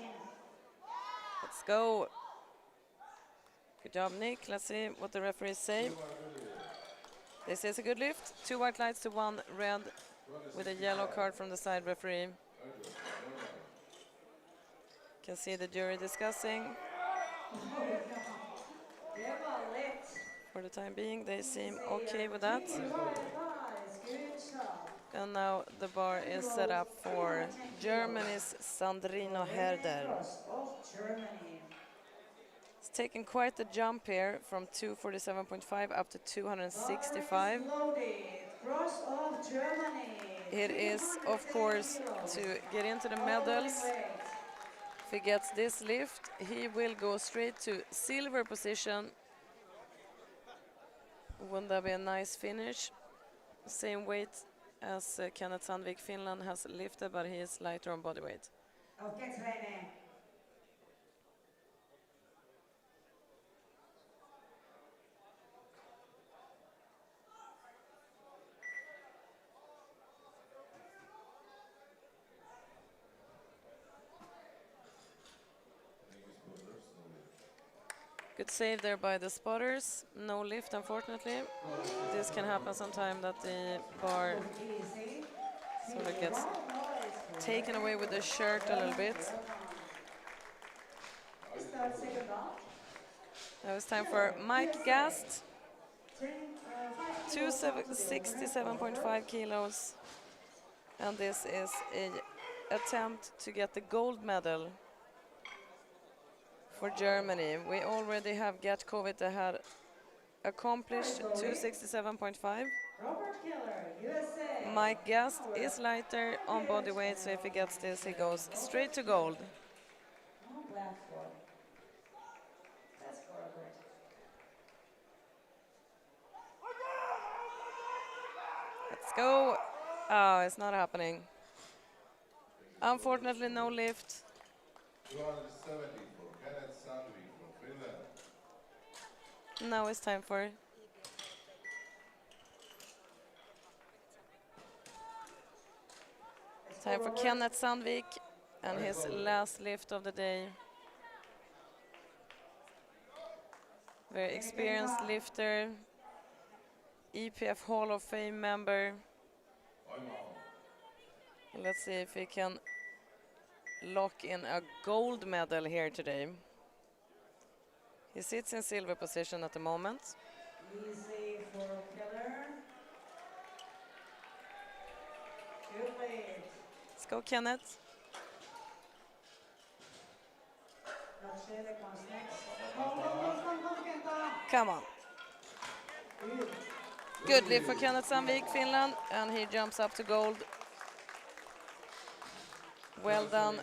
Let's go. Good job, Nick. Let's see what the referees say. This is a good lift. 2 white lights to 1 red with a yellow card from the side referee. Can see the jury discussing. Oh ja, det var lätt. For the time being, they seem Easy okay and with that. 3 white lights. Good job. And now the bar And is you set go up for 310 Germany's kilos. Sandrino Lorraine Herder. Cross of Germany. It's taken quite a jump here from 247.5 up to Bar 265. is loaded. Cross of Germany. It is, of 310 course, kilos. to get into the All body medals. weight. If he gets this lift, he will go straight to silver position. Wouldn't that be a nice finish? Same weight as Kenneth Sandvik, Finland, has lifted, but he is lighter on body weight. Okay, Reine. Good save there by the spotters. No lift, unfortunately. This can happen sometime that the bar Look easy. sort of See, gets round noise. taken away with the shirt a little bit. Well done. We start second round. Now it's time for Mike Gast. 5 kilos down to the overhead bar. 267.5 kilos. And this is a attempt to get the gold medal for Germany. We already have Gert Covid that had accomplished 267.5. Robert Keller, USA. Mike Gast Power. is lighter on body weight, so if he gets this, he goes straight to gold. On platform. That's forward. Let's go. Oh, it's not happening. Unfortunately, no lift. 270 for Kenneth Sandvik from Finland. Now it's time for Kenneth Sandvik and his last lift of the day. Very experienced lifter, EPF Hall of Fame member. Let's see if he can lock in a gold medal here today. He sits in silver position at the moment. Easy for Keller. Good lead. Let's go, Kenneth. Rachele comes next. Kom, Kenta. Come on. Good. Good lift for Kenneth Sandvik, Finland, and he jumps up to gold. Well done.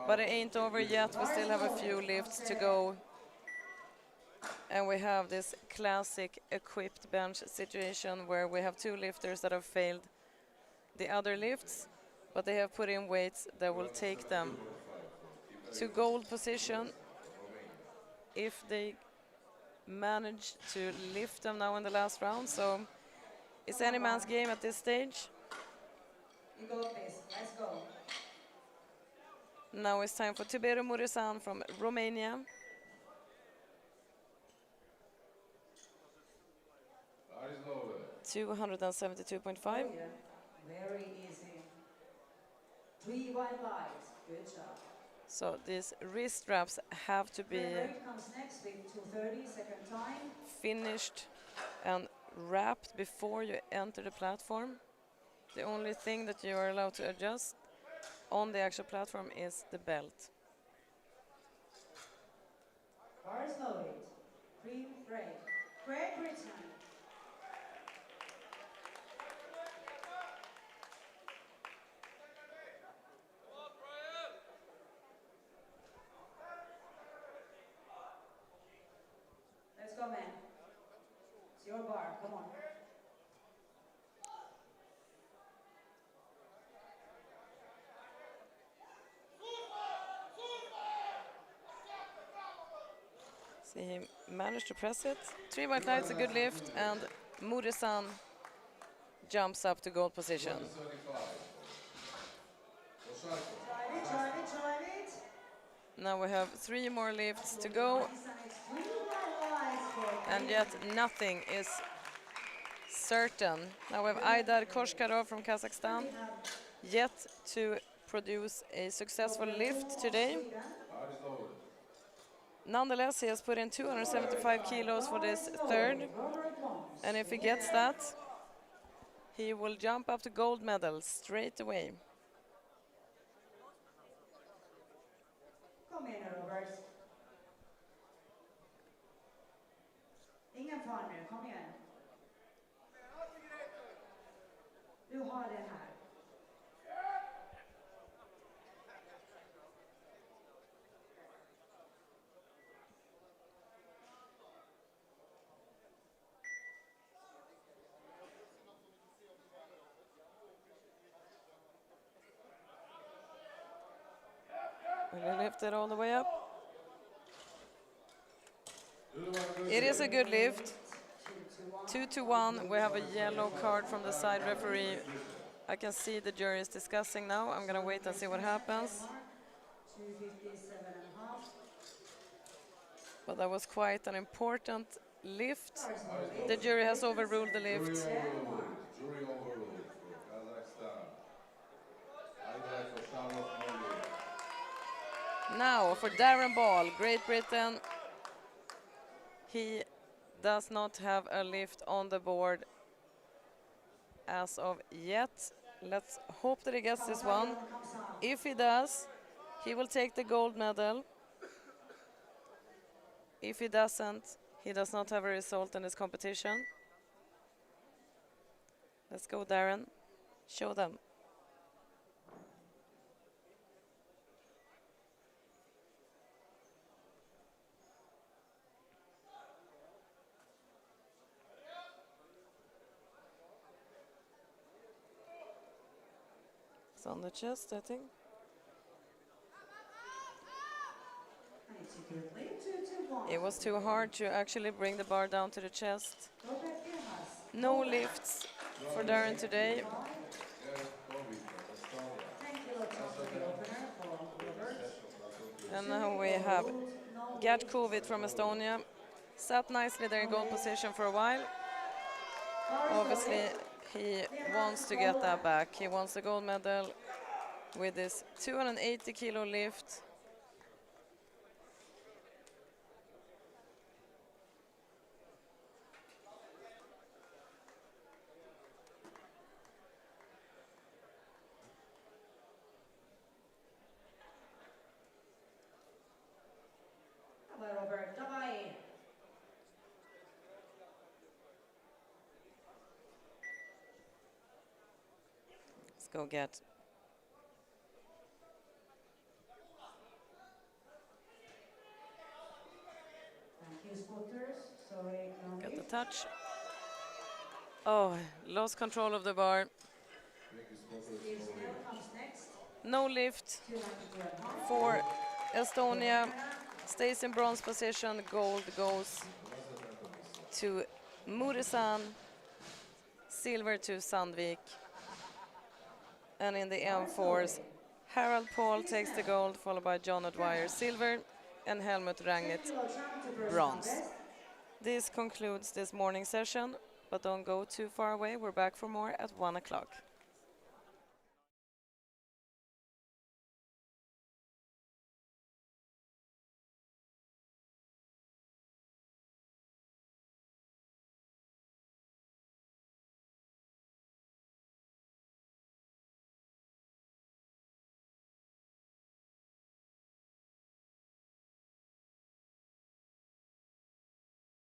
But it ain't over yet. We still have a few lifts to go. And we have this classic equipped bench situation where we have 2 lifters that have failed the other lifts, but they have put in weights that will take them to gold position if they manage to lift them now in the last round. So it's any man's game at this stage. You got this. Let's go. Now it's time for Tiberiu Muresan from Romania. 272.5. Oh, yeah. Very easy. 3 white lights. Good job. So these wrist straps have to be Frederick comes next with 230, second time. finished and wrapped before you enter the platform. The only thing that you are allowed to adjust on the actual platform is the belt. Bars loaded. Cream break. Great return. Let's go, man. It's your bar. Come on. He managed to press it. 3 white lights, a good lift, and Murisan jumps up to gold position. 135 for Osharko. Drive it. Now we have 3 more lifts to go, Nice, and it's 3 white lights for and yet nothing is certain. Now we have Aidar Koshkarov from Kazakhstan, yet to produce a successful lift today. Car is loaded. Nonetheless, he has put in 275 kilos for this third, and if he gets that, he will jump up to gold medal straight away. Kom igen nu, Robert. Ingen fara nu, kom igen. Du har den här. Will he lift it all the way up? It is a good lift. 2-1. We have a yellow card from the side referee. I can see the jury is discussing now. I'm going to wait and see what happens. 257.5. But that was quite an important lift. The jury has overruled the lift. Jury overruled for Kazakhstan. Aidar Koshkarov, no lift. Now for Darren Ball, Great Britain. He does not have a lift on the board as of yet. Let's hope that he gets this one. If he does, he will take the gold medal. If he doesn't, he does not have a result in this competition. Let's go, Darren. Show them. It's on the chest, I think. It was too hard to actually bring the bar down to the chest. No lifts for Darren today. And now we have Gert Kovic from Estonia. Sat nicely there in gold position for a while. Obviously, he wants to get that back. He wants the gold medal with this 280 kilo lift. Robert, давай. Let's go get. Thank you, spotters. Sorry, no Got the lift. touch. Oh, lost control of the bar. Steve Snell comes next. No lift 292.5. for Estonia. Stays in bronze position. Gold goes to Murisan. Silver to Sandvik. And in the M4s, Harold Paul takes the gold, followed by John O'Dwyer silver, and Helmut Rangit bronze. This concludes this morning session, but don't go too far away. We're back for more at 1 o'clock.